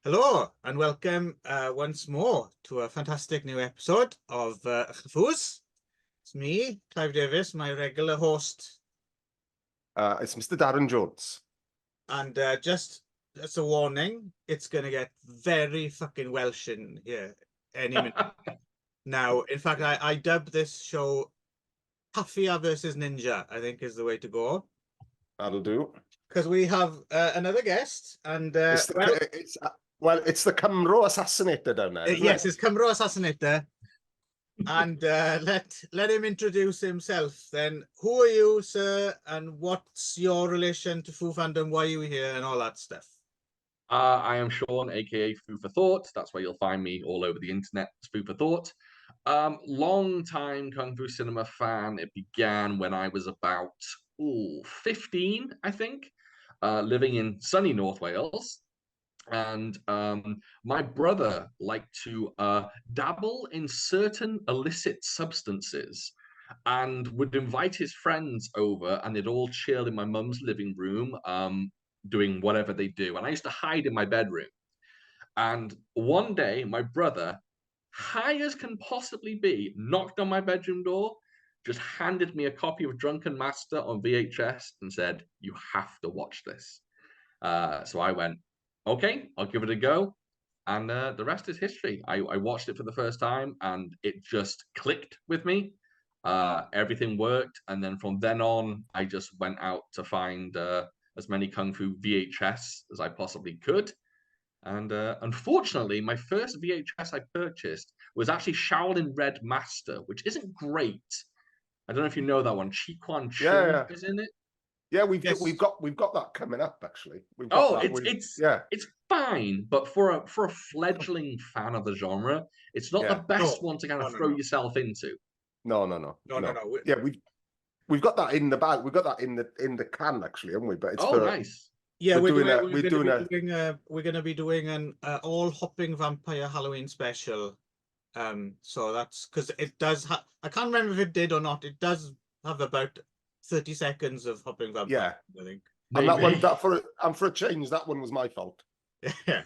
Hello and welcome once more to a fantastic new episode of Ychyfus. It's me, Clive Davis, my regular host. It's Mr. Darren Jones. And just as a warning, it's going to get very fucking Welsh in here any minute. Now, in fact, I dubbed this show Taffia versus Ninja, I think is the way to go. That'll do. Because we have another guest and... it's the Cymro Assassinator down there, isn't yes, it? it's Cymro Assassinator. And let him introduce himself then. Who are you, sir, and what's your relation to Foo Fandom? Why are you here and all that stuff? I am Shaun, aka Foo for Thought. That's where you'll find me all over the internet. Foo for Thought. Long time Kung Fu cinema fan. It began when I was about 15, I think, living in sunny North Wales. And my brother liked to dabble in certain illicit substances and would invite his friends over, and they'd all chill in my mum's living room, doing whatever they do. And I used to hide in my bedroom. And one day, my brother, high as can possibly be, knocked on my bedroom door, just handed me a copy of Drunken Master on VHS and said, "You have to watch this." So I went, okay, I'll give it a go. And the rest is history. I watched it for the first time and it just clicked with me. Everything worked. And then from then on, I just went out to find as many Kung Fu VHS as I possibly could. And unfortunately, my first VHS I purchased was actually Shaolin Red Master, which isn't great. I don't know if you know that one. Chi Quan Chung is in it. Yeah, we've got that coming up actually. It's fine, but for a fledgling fan of the genre, it's not the best one to kind of throw yourself into. No. Yeah, we've got that in the bag. We've got that in the can actually, haven't we? But it's nice. Yeah, we're going to be doing an all hopping vampire Halloween special. So that's because it does have. I can't remember if it did or not. It does have about 30 seconds of hopping vampire. I think. And that one, for a change, that one was my fault. Yeah.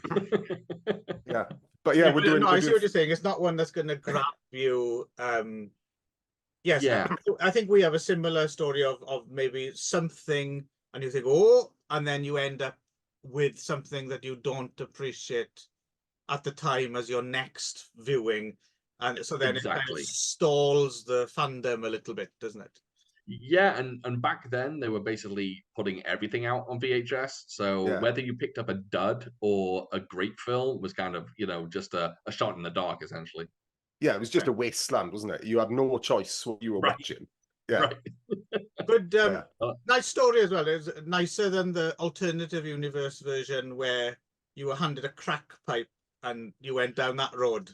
Yeah. But yeah, I see what you're saying. It's not one that's going to grab you. Yes. Yeah. I think we have a similar story of maybe something, and you think, oh, and then you end up with something that you don't appreciate at the time as your next viewing, and so then it kind of stalls the fandom a little bit, doesn't it? Yeah, and back then they were basically putting everything out on VHS. So whether you picked up a dud or a great film was kind of, just a shot in the dark, essentially. Yeah, it was just a wasteland, wasn't it? You had no choice what you were watching. Yeah. Right. Good, nice story as well. It's nicer than the alternative universe version where you were handed a crack pipe and you went down that road.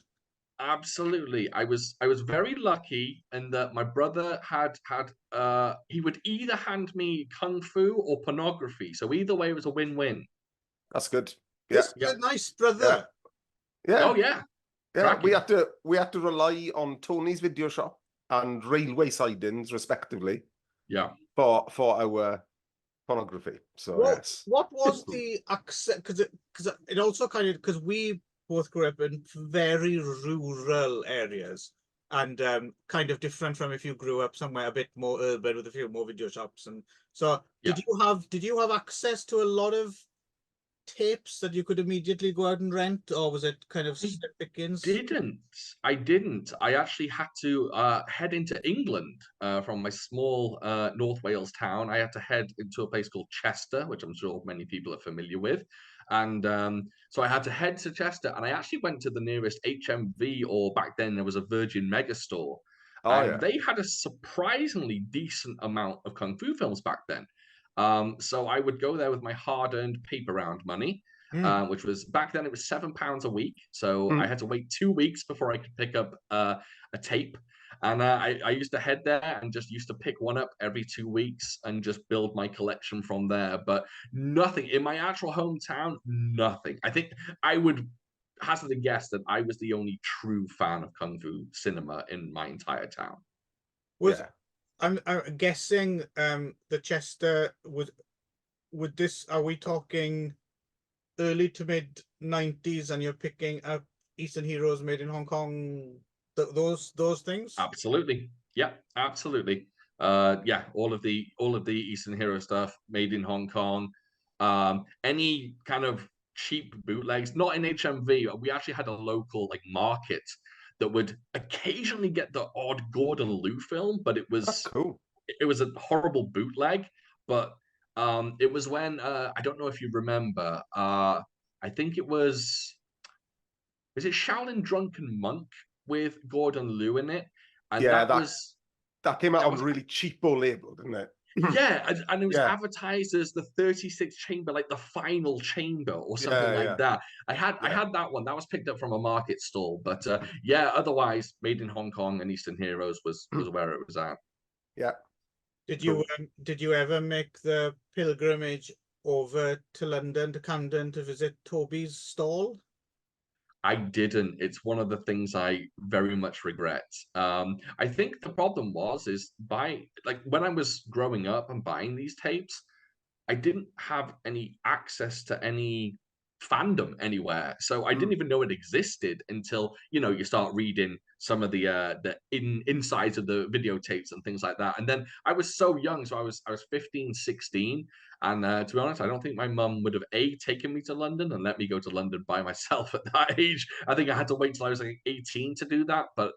Absolutely. I was very lucky in that my brother had he would either hand me kung fu or pornography. So either way it was a win-win. That's good. Yeah. This nice brother. Yeah. Oh yeah. Yeah. We had to rely on Tony's video shop and railway sidings, respectively. Yeah. For our pornography. So yes. What was the accent? Because it also because we both grew up in very rural areas, and kind of different from if you grew up somewhere a bit more urban with a few more video shops. And so, did you have access to a lot of tapes that you could immediately go out and rent, or was it kind of pickings? I didn't. I actually had to head into England from my small North Wales town. I had to head into a place called Chester, which I'm sure many people are familiar with. And so I had to head to Chester, and I actually went to the nearest HMV, or back then there was a Virgin Megastore. They had a surprisingly decent amount of Kung Fu films back then. So I would go there with my hard-earned paper round money, which was back then it was £7 a week. So I had to wait 2 weeks before I could pick up a tape. And I used to head there and just used to pick one up every 2 weeks and just build my collection from there. But nothing in my actual hometown, nothing. I think I would hazard a guess that I was the only true fan of Kung Fu cinema in my entire town. I'm guessing the Chester would this, are we talking early to mid 90s and you're picking up Eastern Heroes made in Hong Kong, those things? Absolutely. Yeah, absolutely. Yeah, all of the Eastern Hero stuff made in Hong Kong. Any kind of cheap bootlegs, not in HMV. We actually had a local like market that would occasionally get the odd Gordon Liu film, but That's cool. it was a horrible bootleg. But it was when I don't know if you remember. I think it was it Shaolin Drunken Monk with Gordon Liu in it, and Yeah, that came out that on was really cheapo label, didn't it? yeah, and it was Yeah. advertised as the 36th chamber, like the final chamber or something Yeah, like yeah. that. I had Yeah. that one. That was picked up from a market stall, but yeah, otherwise made in Hong Kong and Eastern Heroes was where it was at. Yeah. Did Cool. you ever make the pilgrimage over to London, to Camden, to visit Toby's stall? I didn't. It's one of the things I very much regret. I think the problem is when I was growing up and buying these tapes, I didn't have any access to any fandom anywhere, so I didn't even know it existed until you start reading some of the insides of the videotapes and things like that. And then I was so young, so I was 15, 16, and to be honest, I don't think my mum would have taken me to London and let me go to London by myself at that age. I think I had to wait till I was like 18 to do that, but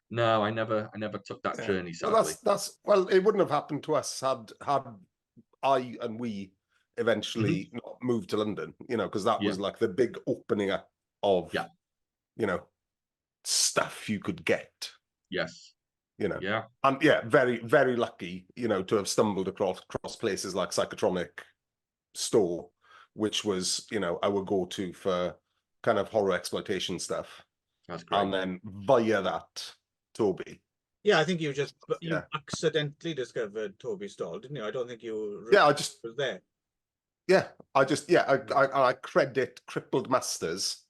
no, I never took that journey, sadly. Well, it wouldn't have happened to us had I and we eventually not moved to London, because that was like the big opening up of, stuff you could get. Yes. Yeah. And yeah, very, very lucky, to have stumbled across places like Psychotronic Store, which was, our go-to for kind of horror exploitation stuff. That's great. And then via that, Toby. Yeah, I think you accidentally discovered Toby's stall, didn't you? I don't think you was there. Yeah, I credit Crippled Masters.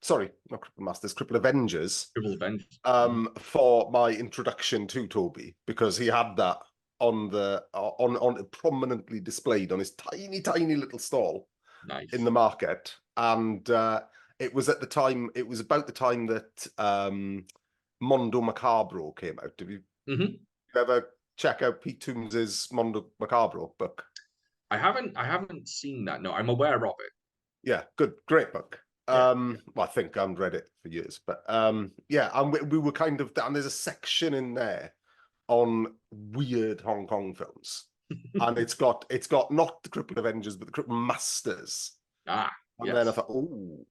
Sorry, not Crippled Masters, Crippled Avengers. Crippled Avengers. For my introduction to Toby, because he had that on prominently displayed on his tiny little stall. Nice. In the market, and it was about the time that Mondo Macabro came out. Have you ever check out Pete Toombs's Mondo Macabro book? I haven't seen that. No, I'm aware of it. Yeah, great book. Well, I think I haven't read it for years, but yeah, and we were kind of, and there's a section in there on weird Hong Kong films. And it's got not the Crippled Avengers, but the Crippled Masters. And then I thought, oh,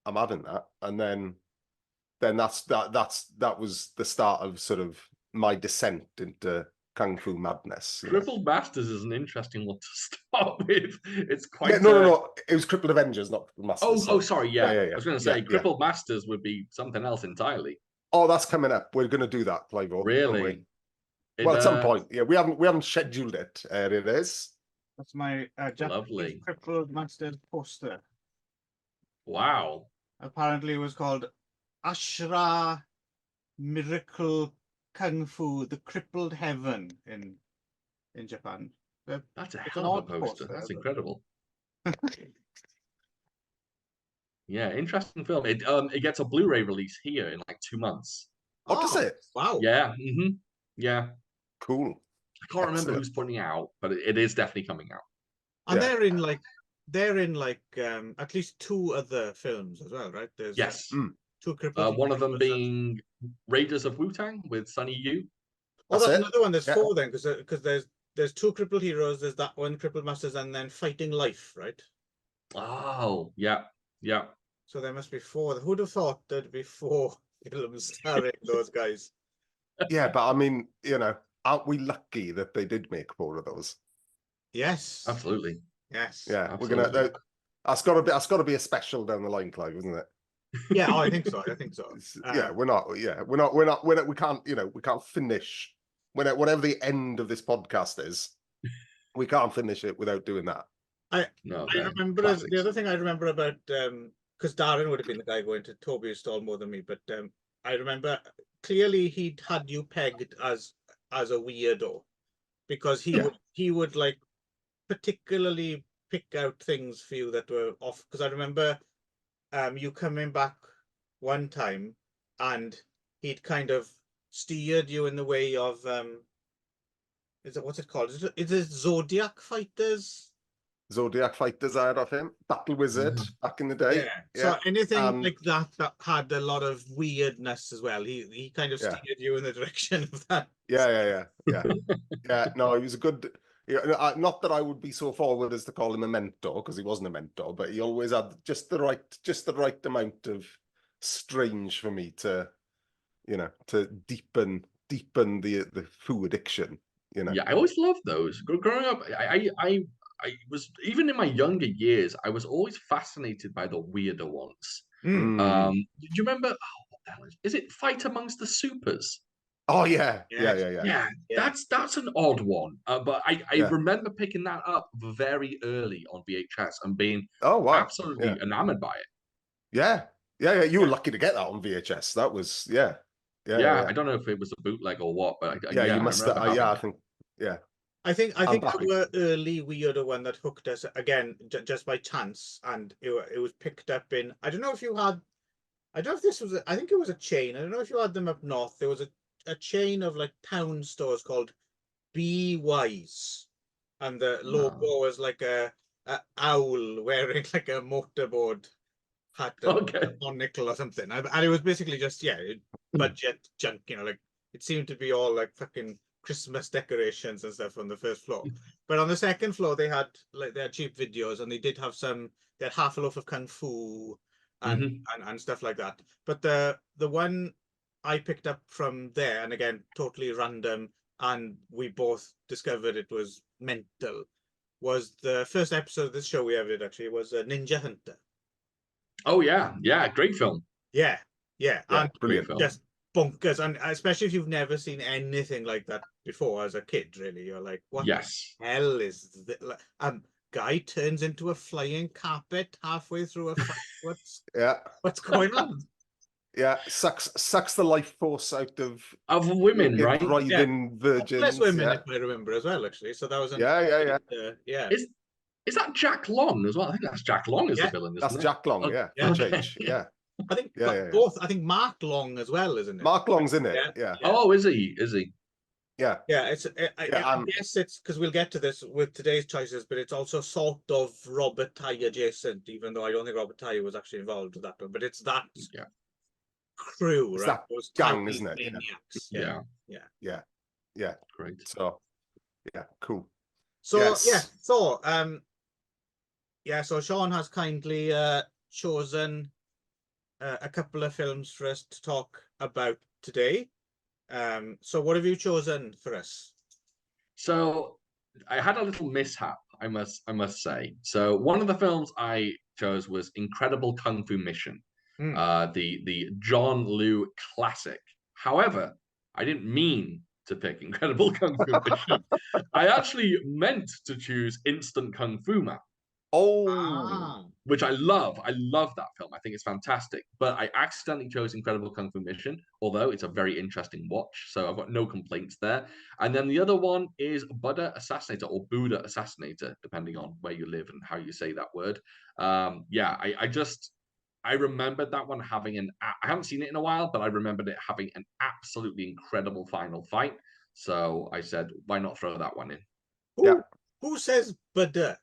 I'm having that. And then that was the start of sort of my descent into Kung Fu madness. Crippled Masters is an interesting one to start with. It's quite. Yeah, no. It was Crippled Avengers, not Crippled Masters. Oh, sorry. Yeah. Yeah. I was going to say Crippled Masters would be something else entirely. Oh, that's coming up. We're going to do that, Clivo. Really? Well, at some point. Yeah, we haven't scheduled it. It is. That's my Japanese Crippled Masters poster. Wow. Apparently it was called Ashra Miracle Kung Fu, the Crippled Heaven in Japan. That's a hell of a poster. That's incredible. Yeah, interesting film. It gets a Blu-ray release here in like 2 months. Oh, does it? Wow. Yeah. Yeah. Cool. I can't remember who's putting it out, but it is definitely coming out. And they're in at least 2 other films as well, right? There's 2 crippled. One of them being Raiders of Wu-Tang with Sonny Yu. Oh, that's another one. There's 4 then, because there's 2 Crippled Heroes. There's that one, Crippled Masters, and then Fighting Life, right? Oh, yeah. So there must be 4. Who'd have thought there'd be 4 films starring those guys? Yeah, but I mean, aren't we lucky that they did make 4 of those? Yes, absolutely. Yes, yeah. Absolutely. We're gonna. That's got to be a special down the line, Clive, isn't it? Yeah, I think so. Yeah, we're not. We can't. We can't finish whatever the end of this podcast is. We can't finish it without doing that. I remember the other thing I remember about because Darren would have been the guy going to Toby's stall more than me, but I remember clearly he'd had you pegged as a weirdo because he would like particularly pick out things for you that were off, because I remember you coming back one time and he'd kind of steered you in the way of what's it called? Is it Zodiac Fighters? Zodiac Fighters I had off him. Battle Wizard back in the day. Yeah. So anything And like that had a lot of weirdness as well. He kind of steered you in the direction of that. Yeah. No, he was a good. Not that I would be so forward as to call him a mentor, because he wasn't a mentor, but he always had just the right amount of strange for me to, to deepen the foo addiction. Yeah, I always loved those. Growing up, I was, even in my younger years, I was always fascinated by the weirder ones. Do you remember? Oh, what the hell is it? Fight Amongst the Supers? Oh yeah. That's an odd one. But I remember picking that up very early on VHS and being absolutely enamored by it. Yeah. You were lucky to get that on VHS. That was yeah. I don't know if it was a bootleg or what, but you must have. I think I think there were early weirder one that hooked us again just by chance, and it was picked up in. I don't know if you had. I don't know if this was. I think it was a chain. I don't know if you had them up north. There was a chain of like town stores called Be Wise, and the logo was like a owl wearing like a motorboard hat, on nickel or something, and it was basically just budget junk. Like it seemed to be all like fucking Christmas decorations and stuff on the first floor, but on the second floor they had cheap videos, and they had Half a Loaf of Kung Fu and stuff like that. But the one I picked up from there, and again totally random, and we both discovered it was mental, was the first episode of this show we ever did. Actually, was Ninja Hunter. Oh yeah, great film. Yeah, and brilliant film. Just bonkers, and especially if you've never seen anything like that before as a kid, really, you're like, what the hell is this? Guy turns into a flying carpet halfway through a fight. What's going on? Yeah, sucks the life force out of women, right? Writhing virgins. Less women, if I remember as well, actually. So that was Is that Jack Long as well? I think that's Jack Long as the villain. That's Jack Long. Change. I think both. I think Mark Long as well, isn't it? Mark Long's in it. Yeah. Oh, is he? Yeah. I guess it's because we'll get to this with today's choices, but it's also sort of Robert Tye adjacent, even though I don't think Robert Tye was actually involved with that one. But it's that crew, it's right? that those gang, isn't it? Maniacs. Yeah. Great. So, cool. So so Shaun has kindly chosen a couple of films for us to talk about today. So what have you chosen for us? So I had a little mishap, I must say. So one of the films I chose was Incredible Kung Fu Mission, the John Liu classic. However, I didn't mean to pick Incredible Kung Fu Mission. I actually meant to choose Instant Kung Fu Man. Which I love. I love that film. I think it's fantastic. But I accidentally chose Incredible Kung Fu Mission, although it's a very interesting watch. So I've got no complaints there. And then the other one is Buddha Assassinator, or Buddha Assassinator, depending on where you live and how you say that word. I remembered that one having I haven't seen it in a while, but I remembered it having an absolutely incredible final fight. So I said, why not throw that one in? Who says Buddha?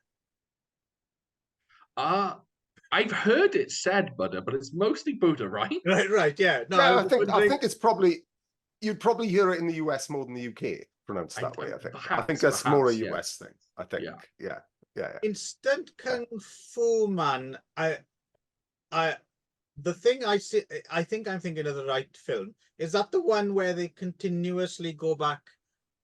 I've heard it said Buddha, but it's mostly Buddha, right? Right, yeah. No, I think it's probably, you'd probably hear it in the US more than the UK pronounced that way. I think that's more a US thing. I think, yeah. Instant Kung Fu Man. The thing I think I'm thinking of the right film. Is that the one where they continuously go back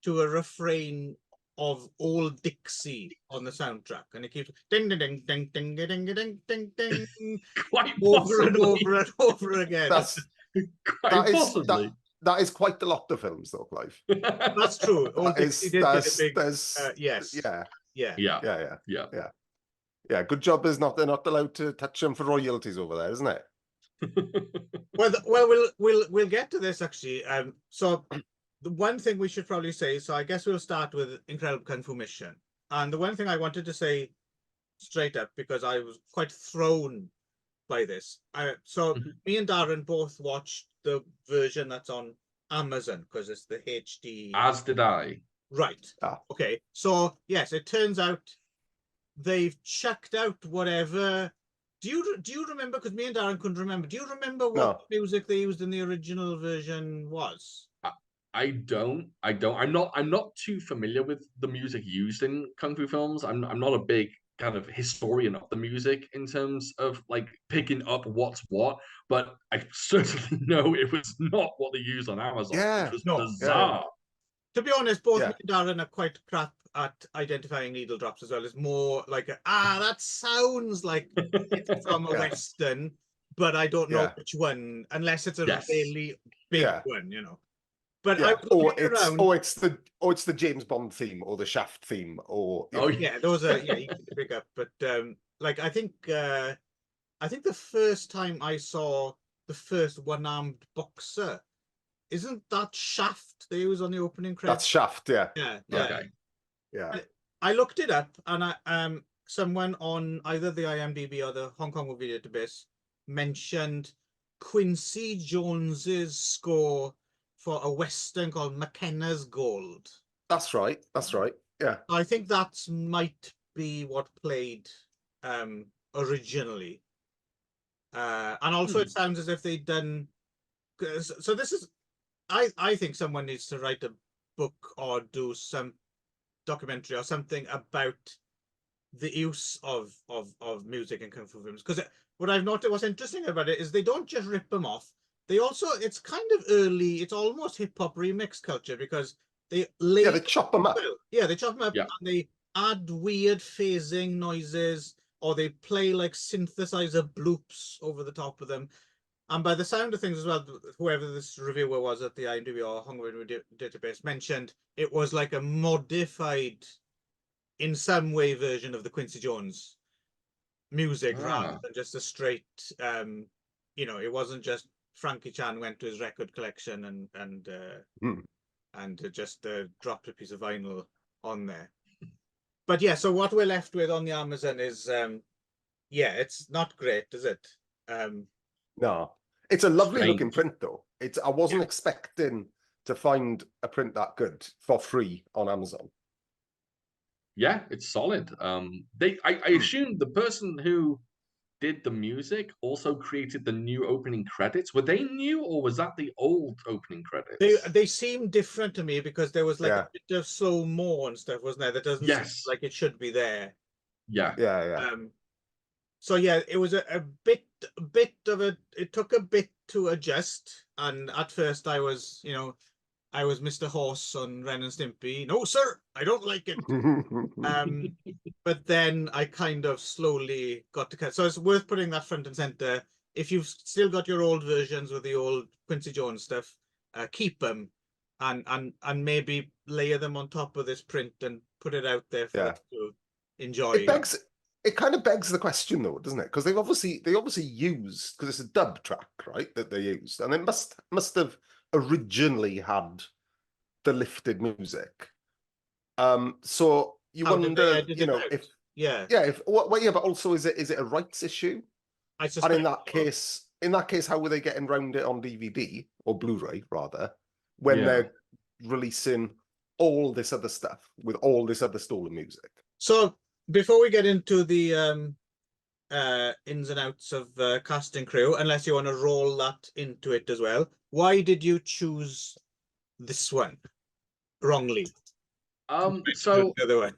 to a refrain of Old Dixie on the soundtrack, and it keeps ding ding ding ding ding ding ding ding ding over and over and over again. That is quite a lot of films, though, Clive. That's true. Old Dixie did get a big, yes. Yeah. Good job. They're not allowed to touch them for royalties over there, isn't it? We'll get to this actually. So the one thing we should probably say, so I guess we'll start with Incredible Kung Fu Mission. And the one thing I wanted to say straight up because I was quite thrown by this. So Mhm. me and Darren both watched the version that's on Amazon because it's the HD. As did I. Right. Ah. Okay. So yes, it turns out they've checked out whatever. Do you remember? Because me and Darren couldn't remember. Do you remember what No. music they used in the original version was? I don't. I'm not too familiar with the music used in kung fu films. I'm not a big kind of historian of the music in terms of like picking up what's what, but I certainly know it was not what they used on Amazon, Yeah. which was No. bizarre. To be honest, both Yeah. me and Darren are quite crap at identifying needle drops as well. It's more like that sounds like it's from a Yeah. Western, but I don't know Yeah. which one, unless it's a Yes. really big Yeah. one, But I Yeah, was or looking around. it's the James Bond theme or the Shaft theme or Oh, Yeah, those are easy to pick up. But like I think the first time I saw the first one-armed boxer, isn't that Shaft they use on the opening that's credits? Shaft. Yeah, Yeah. okay. yeah. I looked it up, and someone on either the IMDb or the Hong Kong Movie Database mentioned Quincy Jones's score for a Western called McKenna's Gold. That's right. That's right. Yeah. I think that might be what played originally. And also it sounds as if they'd done. So this is, I think someone needs to write a book or do some documentary or something about the use of music in kung fu films. Because what I've noticed, what's interesting about it is they don't just rip them off. They also, it's kind of early. It's almost hip hop remix culture because they lay. Yeah, they chop them up. Yeah, they chop them up Yeah. and they add weird phasing noises, or they play like synthesizer bloops over the top of them. And by the sound of things as well, whoever this reviewer was at the IMDb or Hong Kong Database mentioned it was like a modified, in some way, version of the Quincy Jones music rather than just a straight. It wasn't just Frankie Chan went to his record collection and just dropped a piece of vinyl on there. But yeah, so what we're left with on the Amazon is, it's not great, is it? No, it's a lovely Strange. looking print though. I wasn't expecting to find a print that good for free on Amazon. Yeah, it's solid. I assume the person who did the music also created the new opening credits. Were they new or was that the old opening credits? They seem different to me because there was like Yeah. a bit of slow-mo and stuff, wasn't there? That doesn't seem Yes. like it should be there. Yeah. Yeah. So yeah, it was a bit of a. It took a bit to adjust, and at first I was Mr. Horse on Ren and Stimpy. No, sir, I don't like it. But then I kind of slowly got to cut. So it's worth putting that front and center. If you've still got your old versions with the old Quincy Jones stuff, keep them, and maybe layer them on top of this print and put it out there for us to enjoy. It kind of begs the question though, doesn't it? Because they obviously used, because it's a dub track, right, that they used, and it must have originally had the lifted music. So you wonder, if but also is it a rights issue? I suspect. And in that case, how were they getting around it on DVD or Blu-ray rather, when they're releasing all this other stuff with all this other stolen music? So before we get into the ins and outs of cast and crew, unless you want to roll that into it as well, why did you choose this one wrongly? So the other one.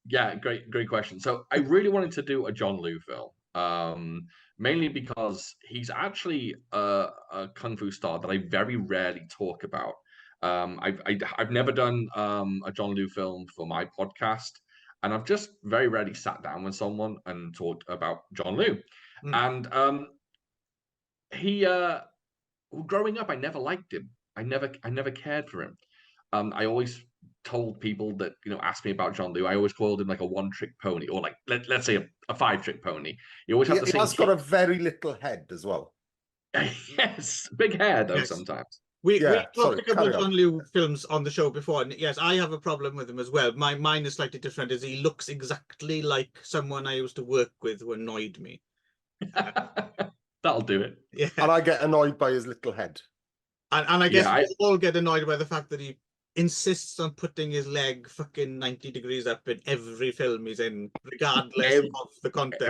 Yeah, great question. So I really wanted to do a John Liu film, mainly because he's actually a kung fu star that I very rarely talk about. I've never done a John Liu film for my podcast, and I've just very rarely sat down with someone and talked about John Liu. And he, growing up, I never liked him. I never cared for him. I always told people that asked me about John Liu, I always called him like a one-trick pony, or like let's say a five-trick pony. You always have the same. He has got a very little head as well. Yes, big hair though sometimes. We Yeah, talked sorry, a couple of carry on. John Liu films on the show before, and yes, I have a problem with him as well. Mine is slightly different, as he looks exactly like someone I used to work with who annoyed me. That'll do it. Yeah, And I get annoyed by his little head. and I guess Yeah, we all get annoyed by the fact that he insists on putting his leg fucking 90 degrees up in every film he's in, regardless Ev- of the content.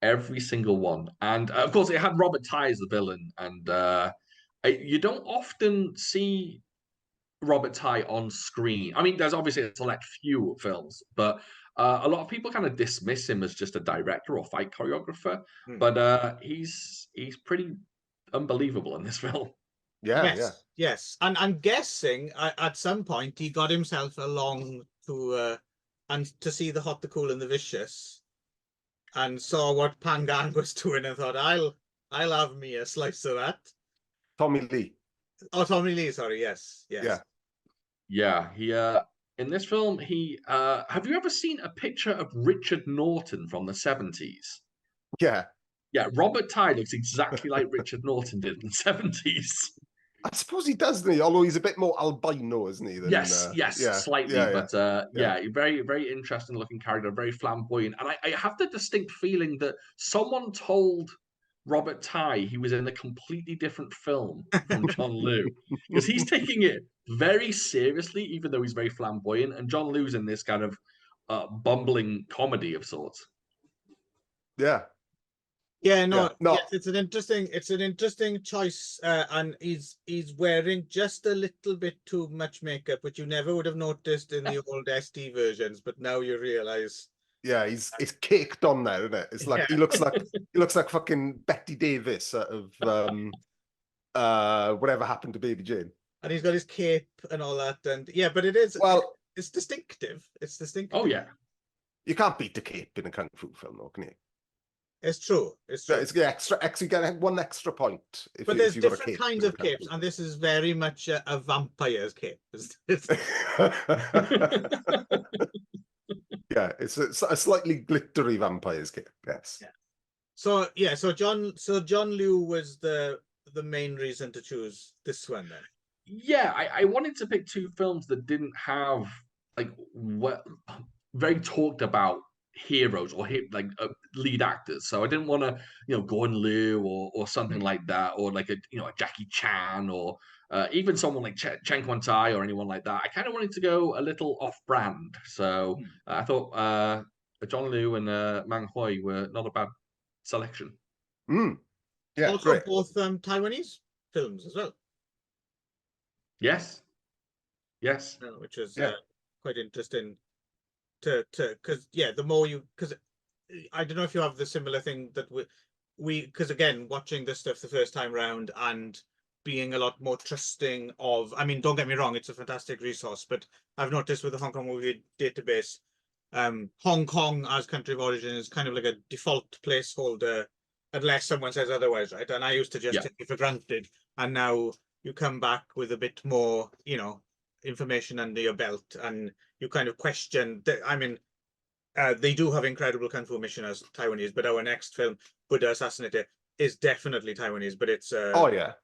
every single one. And of course, it had Robert Tye as the villain, and you don't often see Robert Tye on screen. I mean, there's obviously a select few films, but a lot of people kind of dismiss him as just a director or fight choreographer. Hmm. But he's pretty unbelievable in this film. Yeah, Yes. And I'm guessing at some point he got himself along to and to see the Hot, the Cool, and the Vicious, and saw what Pangang was doing and thought, I'll have me a slice of that. Tommy Lee. Oh, Tommy Lee, sorry, yes. Yeah. Yeah, he in this film, he have you ever seen a picture of Richard Norton from the 70s? Yeah. Yeah, Robert Tye looks exactly like Richard Norton did in the 70s. I suppose he does, doesn't he? Although he's a bit more albino, isn't he? Than, Yes, yeah, slightly, yeah, but yeah. very, very interesting looking character, very flamboyant. And I have the distinct feeling that someone told Robert Tye he was in a completely different film from John Liu, because he's taking it very seriously, even though he's very flamboyant, and John Liu's in this kind of bumbling comedy of sorts. Yeah. Yeah, no, no. yes, it's an interesting choice, and he's wearing just a little bit too much makeup, which you never would have noticed in the old SD versions, but now you realize. Yeah, it's caked on there, isn't it? It's like he looks like fucking Betty Davis out of whatever happened to Baby Jane. And he's got his cape and all that, and yeah, but it's distinctive. It's distinctive. Oh yeah, you can't beat the cape in a kung fu film, though, can you? It's true. It's true. It's extra. You get 1 extra point. But there's different kinds of capes, and this is very much a vampire's cape. Yeah, it's a slightly glittery vampire's cape. Yes. Yeah. So John Liu was the main reason to choose this one then. Yeah, I wanted to pick two films that didn't have very talked about heroes or lead actors. So I didn't want to Gordon Liu or something like that, or like a Jackie Chan, or even someone like Chen Quan-tai or anyone like that. I kind of wanted to go a little off-brand. So I thought John Liu and Mang Hui were not a bad selection. Yeah, also great. Both Taiwanese films as well. Yes. Which is quite interesting because the more because I don't know if you have the similar thing that we because again, watching this stuff the first time round and being a lot more trusting of, I mean, don't get me wrong, it's a fantastic resource, but I've noticed with the Hong Kong movie database, Hong Kong as country of origin is kind of like a default placeholder unless someone says otherwise, right? And I used to just take it for granted, and now you come back with a bit more, information under your belt, and you kind of question. I mean, they do have incredible kung fu missioners, Taiwanese, but our next film, Buddha Assassinator, is definitely Taiwanese, but it's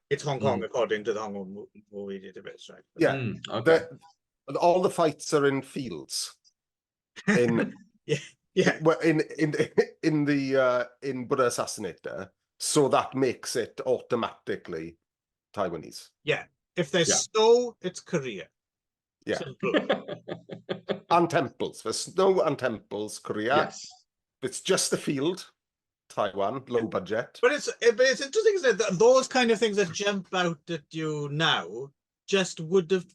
it's Hong Kong according to the Hong Kong movie database, right? Yeah, okay. All the fights are in fields. In in Buddha Assassinator, so that makes it automatically Taiwanese. Yeah, if there's snow, it's Korea. Yeah. Simple. And temples. For snow and temples, Korea. Yes. If it's just the field, Taiwan, low budget. But it's interesting, isn't it? Those kind of things that jump out at you now just would have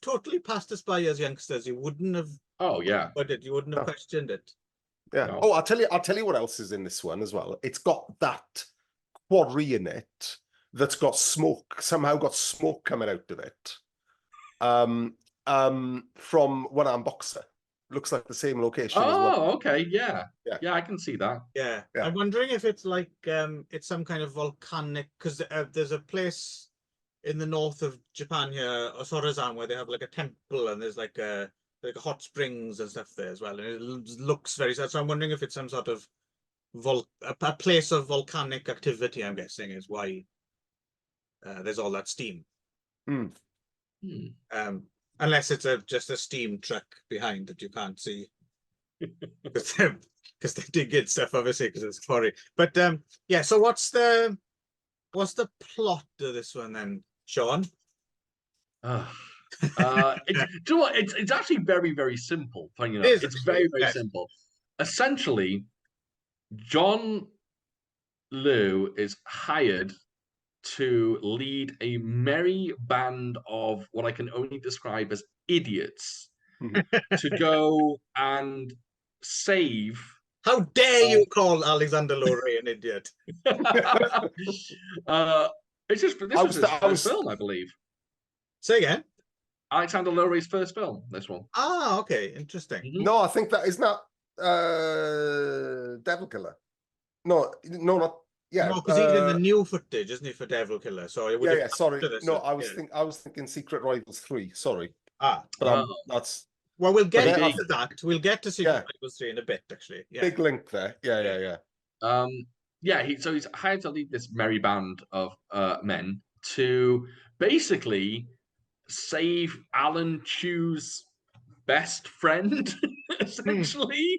totally passed us by as youngsters. You wouldn't have. Oh yeah. But you wouldn't have questioned it. Yeah. No. Oh, I'll tell you what else is in this one as well. It's got that quarry in it that's got smoke, somehow got smoke coming out of it. From One Arm Boxer. Looks like the same location as well. Oh, okay, yeah, I can see that. Yeah. I'm wondering if it's like it's some kind of volcanic, because there's a place in the north of Japan here, Osorazan, where they have like a temple and there's like a hot springs and stuff there as well, and it looks very sad. So I'm wondering if it's some sort of a place of volcanic activity. I'm guessing is why there's all that steam. Mm. Unless it's just a steam truck behind that you can't see. Because they did get stuff, obviously, because it's quarry. But yeah, so what's the plot of this one then, Shaun? Do you know what? It's actually very, very simple. Funny enough, it's very, very simple. Essentially, John Liu is hired to lead a merry band of what I can only describe as idiots to go and save. How dare you call Alexander Laurie an idiot? It's just this was his first film, I believe. Say again. Alexander Laurie's first film. This one. Ah, okay, interesting. No, I think that isn't that Devil Killer. No, not. Yeah, no, because he's in the new footage, isn't he, for Devil Killer? So it would. Yeah. Sorry, no, I was thinking Secret Rivals 3. Sorry. But that's. Well, we'll get to that. We'll get to Secret Rivals 3 in a bit, actually. Yeah. Big link there. Yeah. He's hired to lead this merry band of men to basically save Alan Chew's best friend, essentially.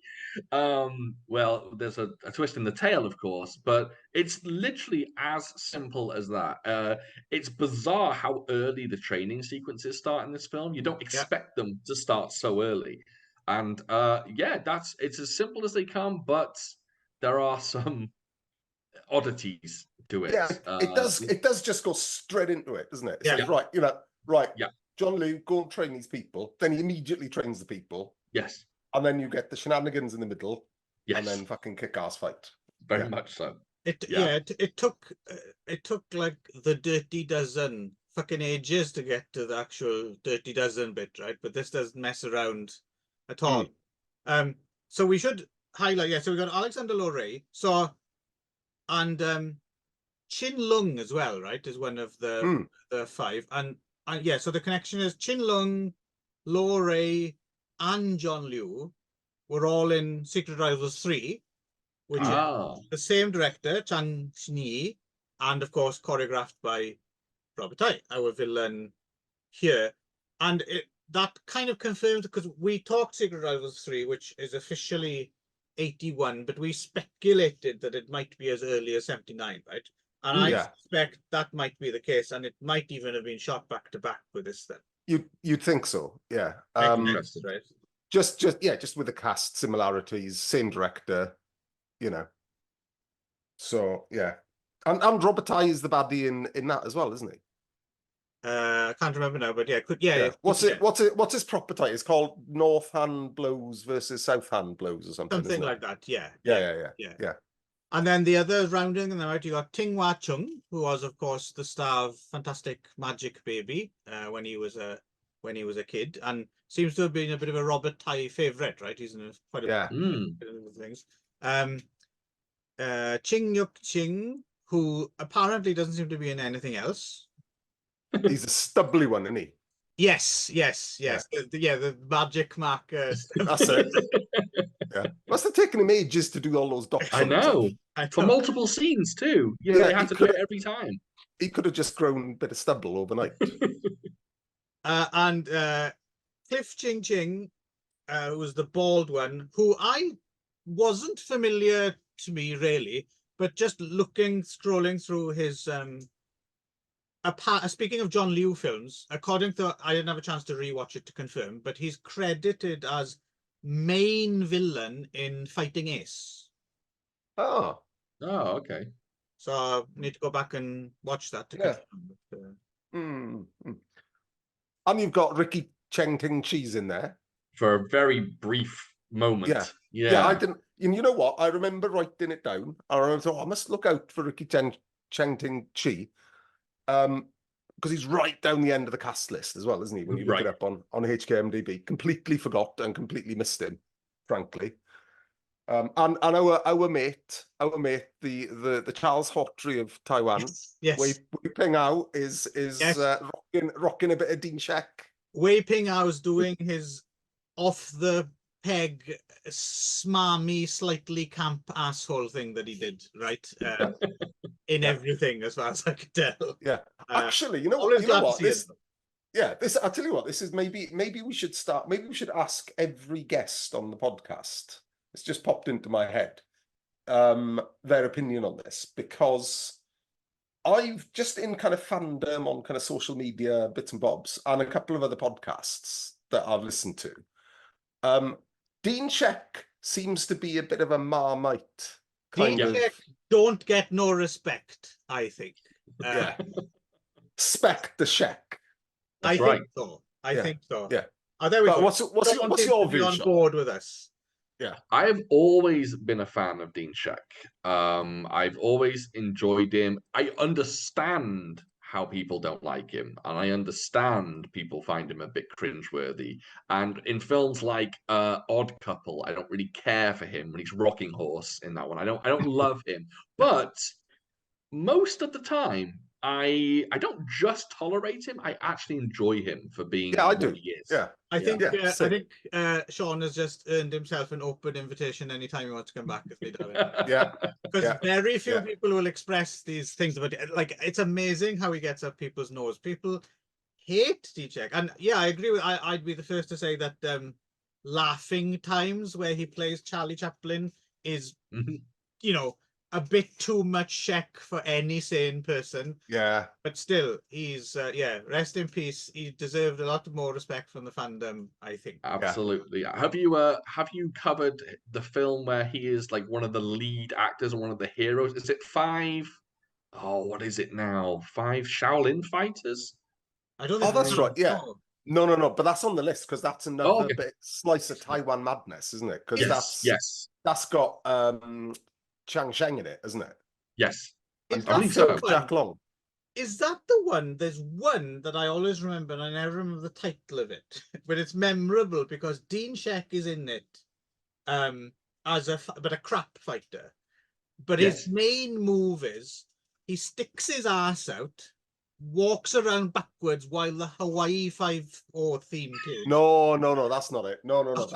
Well, there's a twist in the tale, of course, but it's literally as simple as that. It's bizarre how early the training sequences start in this film. You don't expect them to start so early. And it's as simple as they come, but there are some oddities to it. Yeah, it does just go straight into it, doesn't it? It says, right. John Liu, go and train these people. Then he immediately trains the people. Yes. And then you get the shenanigans in the middle. Yes. And then fucking kick-ass fight. Very much so. It took like the Dirty Dozen fucking ages to get to the actual Dirty Dozen bit, right? But this doesn't mess around at all. So we should highlight, so we got Alexander Laurie, and Chin Lung as well, right? Is one of the five. And so the connection is Chin Lung, Laurie, and John Liu were all in Secret Rivals 3, which is the same director, Chan Yi, and of course choreographed by Robert Tai, our villain here. And that kind of confirmed, because we talked Secret Rivals 3, which is officially 81, but we speculated that it might be as early as 79, right? And I suspect that might be the case, and it might even have been shot back to back with this then. You'd think so, yeah. Interesting, right? Just with the cast similarities, same director, So yeah, and Robert Tai is the baddie in that as well, isn't he? I can't remember now, but What's his proper title? It's called North Hand Blows versus South Hand Blows or something. Something like that. Yeah. And then the other rounding, and then you got Ting Hwa Chung, who was, of course, the star of Fantastic Magic Baby when he was a kid, and seems to have been a bit of a Robert Tai favorite, right? He's in quite a bit of things. Ching Yuk Ching, who apparently doesn't seem to be in anything else. He's a stubbly one, isn't he? Yes. The magic marker. That's it. Yeah, must have taken him ages to do all those dots. I know. For multiple scenes too. They had to do it every time. He could have just grown a bit of stubble overnight. And Cliff Ching Ching was the bald one, who I wasn't familiar to me really, but just scrolling through his speaking of John Liu films, according to, I didn't have a chance to rewatch it to confirm, but he's credited as main villain in Fighting Ace. Oh, okay. So I need to go back and watch that to confirm. And you've got Ricky Cheng Ting Cheese in there for a very brief moment. Yeah. I didn't. And you know what? I remember writing it down. I thought I must look out for Ricky Cheng Ting Chi. Because he's right down the end of the cast list as well, isn't he? When you look it up on HKMDB, completely forgot and completely missed him, frankly. And our mate, the Charles Hawtrey of Taiwan, Wei Ping Ao is rocking a bit of Dean Sheck. Wei Ping Ao's doing his off the peg, smarmy, slightly camp asshole thing that he did, right? in Yeah. everything, as far as I could tell. Yeah. Actually, you know always what? You know glad to what? see This, it. yeah, this. I'll tell you what. This is maybe we should start. Maybe we should ask every guest on the podcast. It's just popped into my head. Their opinion on this, because I've just in kind of fandom on kind of social media bits and bobs and a couple of other podcasts that I've listened to. Dean Check seems to be a bit of a Marmite kind Dean of. Check don't get no respect, I think. Yeah. Spec the Check. That's I right. think so. I Yeah. think so. Yeah. Oh, there we But go. what's Someone seems your to be view, on Shaun? board with us. Yeah. I have always been a fan of Dean Sheck. I've always enjoyed him. I understand how people don't like him, and I understand people find him a bit cringeworthy. And in films like Odd Couple, I don't really care for him when he's rocking horse in that one. I don't love him, but most of the time, I don't just tolerate him. I actually enjoy him for being Yeah, I what do. he is. Yeah. I think Yeah, same. Shaun has just earned himself an open invitation anytime he wants to come back. Yeah. Because Yeah. very few Yeah. people will express these things about it. Like, it's amazing how he gets up people's nose. People hate D-Check. And yeah, I agree with I'd be the first to say that laughing times where he plays Charlie Chaplin is Mhm. you know, a bit too much Check for any sane person. Yeah. But still, he's rest in peace. He deserved a lot more respect from the fandom, I think. Absolutely. Have you covered the film where he is like one of the lead actors and one of the heroes? Is it five? Oh, what is it now? Five Shaolin fighters? I don't Oh, think that's we right. Yeah. know. No. But that's on the list because that's Oh, another okay. bit slice of Taiwan madness, isn't it? Because Yes. that's got Chang Sheng in it, isn't it? Yes. Is I And believe that so. the Jack one? Long. Is that the one? There's one that I always remember, and I never remember the title of it, but it's memorable because Dean Sheck is in it, as a crap fighter. But Yes. his main move is he sticks his ass out, walks around backwards while the Hawaii 5-0 theme plays. No, that's not it. No. That's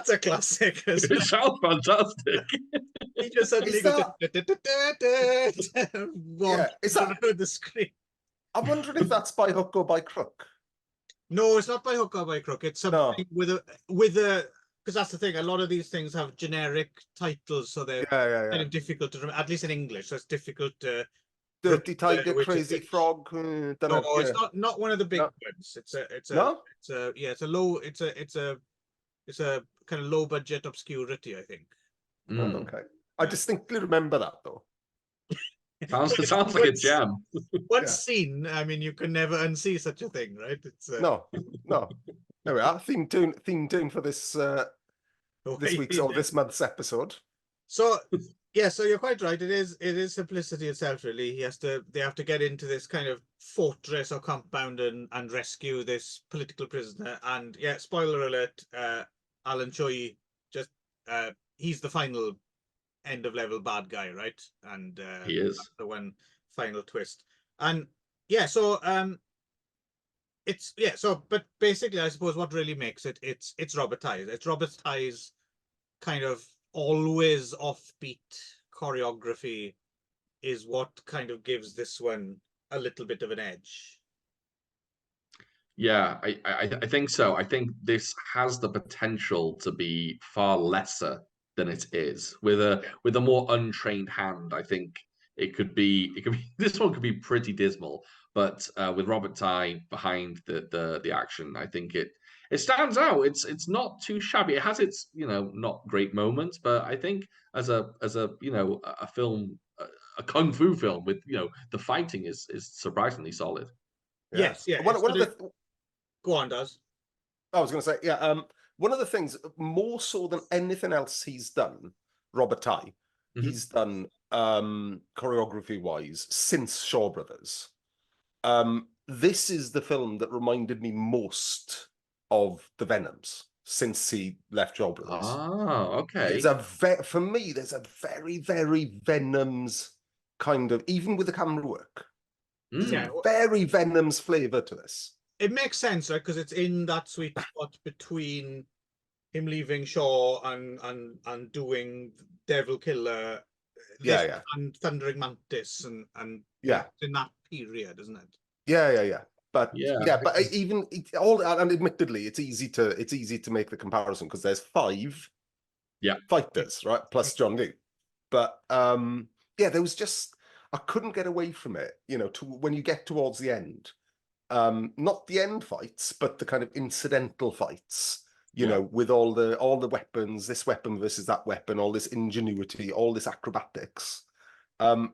a classic. Isn't It it? sounds fantastic. He just suddenly Is goes Yeah, is that? around the screen. I'm wondering if that's by hook or by crook. No, it's not by hook or by crook. It's something with a because that's the thing. A lot of these things have generic titles, so they're kind Yeah. of difficult to remember. At least in English, so it's difficult to. Dirty Tiger, which is Crazy which. Frog. No, Dunno, it's yeah. not one of the big No. ones. It's No? a kind of low budget obscurity, I think. Oh, okay. I distinctly remember that though. Sounds like a gem. Once seen, I mean, you can never unsee such a thing, right? It's No. There we are. Theme tune for this week's or this month's episode. So yeah, so you're quite right. It is simplicity itself, really. They have to get into this kind of fortress or compound and rescue this political prisoner. And yeah, spoiler alert, Alan Choi just he's the final end of level bad guy, right? And He is that's the one final twist. And yeah, so but basically I suppose what really makes it's Robert Tighe. It's Robert Tighe's kind of always offbeat choreography is what kind of gives this one a little bit of an edge. Yeah, I think so. I think this has the potential to be far lesser than it is. With a more untrained hand, I think it could be this one could be pretty dismal. But with Robert Tighe behind the action, I think it stands out. It's not too shabby. It has its not great moments, but I think as a a film, a kung fu film with the fighting is surprisingly solid. Yeah. Yes, yeah. One of the Go on, Daz. I was going to say, yeah. One of the things, more so than anything else he's done, Robert Tighe, he's done choreography-wise since Shaw Brothers. This is the film that reminded me most of the Venoms since he left Shaw Brothers. Oh, okay. For me, there's a very, very Venoms kind of, even with the camera work, there's a very Venoms flavour to this. It makes sense, right? Because it's in that sweet spot between him leaving Shaw and doing Devil Killer. Yeah, this yeah. and Thundering Mantis and Yeah. it's in that period, isn't it? Yeah. But Yeah, but even all, and admittedly, it's easy to make the comparison because there's 5 fighters, right, plus John Liu. But yeah, there was just, I couldn't get away from it. When you get towards the end, not the end fights, but the kind of incidental fights. With all the weapons, this weapon versus that weapon, all this ingenuity, all this acrobatics. I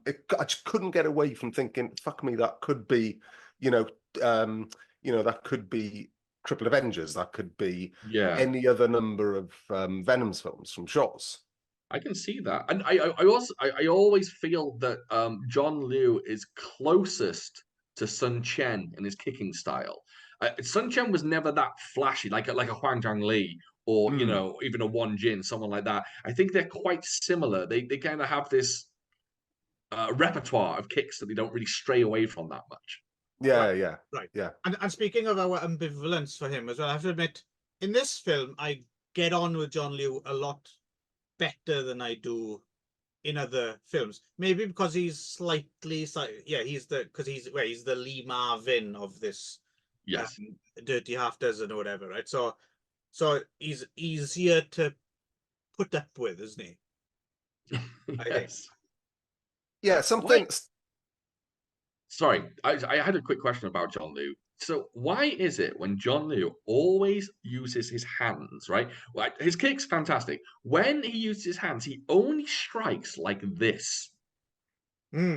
just couldn't get away from thinking, fuck me, that could be, that could be Triple Avengers, that could be any other number of Venom's films from Shaw's. I can see that, and I always feel that John Liu is closest to Sun Chen in his kicking style. Sun Chen was never that flashy, like a Huang Zhangli or even a Wan Jin, someone like that. I think they're quite similar. They kind of have this repertoire of kicks that they don't really stray away from that much. Yeah. And speaking of our ambivalence for him as well, I have to admit, in this film, I get on with John Liu a lot better than I do in other films. Maybe because he's slightly, he's the Lee Marvin of this Dirty Half Dozen or whatever, right? So he's easier to put up with, isn't he? I think. Yeah, something. Sorry, I had a quick question about John Liu. So why is it when John Liu always uses his hands, right? Like his kick's fantastic. When he uses his hands, he only strikes like this.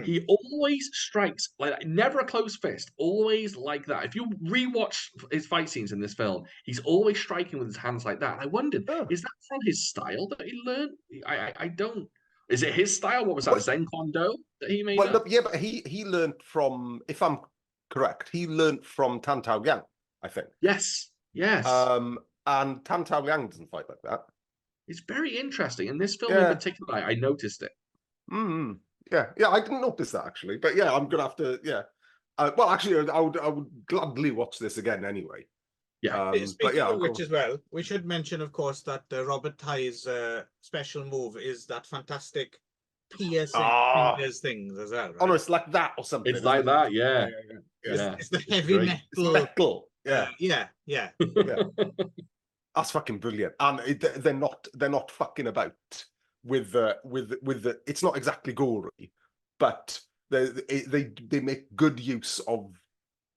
He always strikes like never a closed fist, always like that. If you rewatch his fight scenes in this film, he's always striking with his hands like that. And I wondered, is that from his style that he learned? I don't. Is it his style? What was that, Zen Kondo that he made up? Yeah, but he learned from, if I'm correct, he learned from Tan Tao Yang, I think. Yes. And Tan Tao Yang doesn't fight like that. It's very interesting. In this film in particular, I noticed it. Yeah, I didn't notice that actually, but yeah, I'm gonna have to. Well, actually, I would gladly watch this again anyway. Yeah. Speaking of which, as well, we should mention, of course, that Robert Tye's special move is that fantastic piercing fingers things as well. Right? Oh no, it's like that or something. It's like that, yeah. It's the heavy metal. It's metal. Yeah. That's fucking brilliant, and they're not fucking about with the. It's not exactly gory, but they make good use of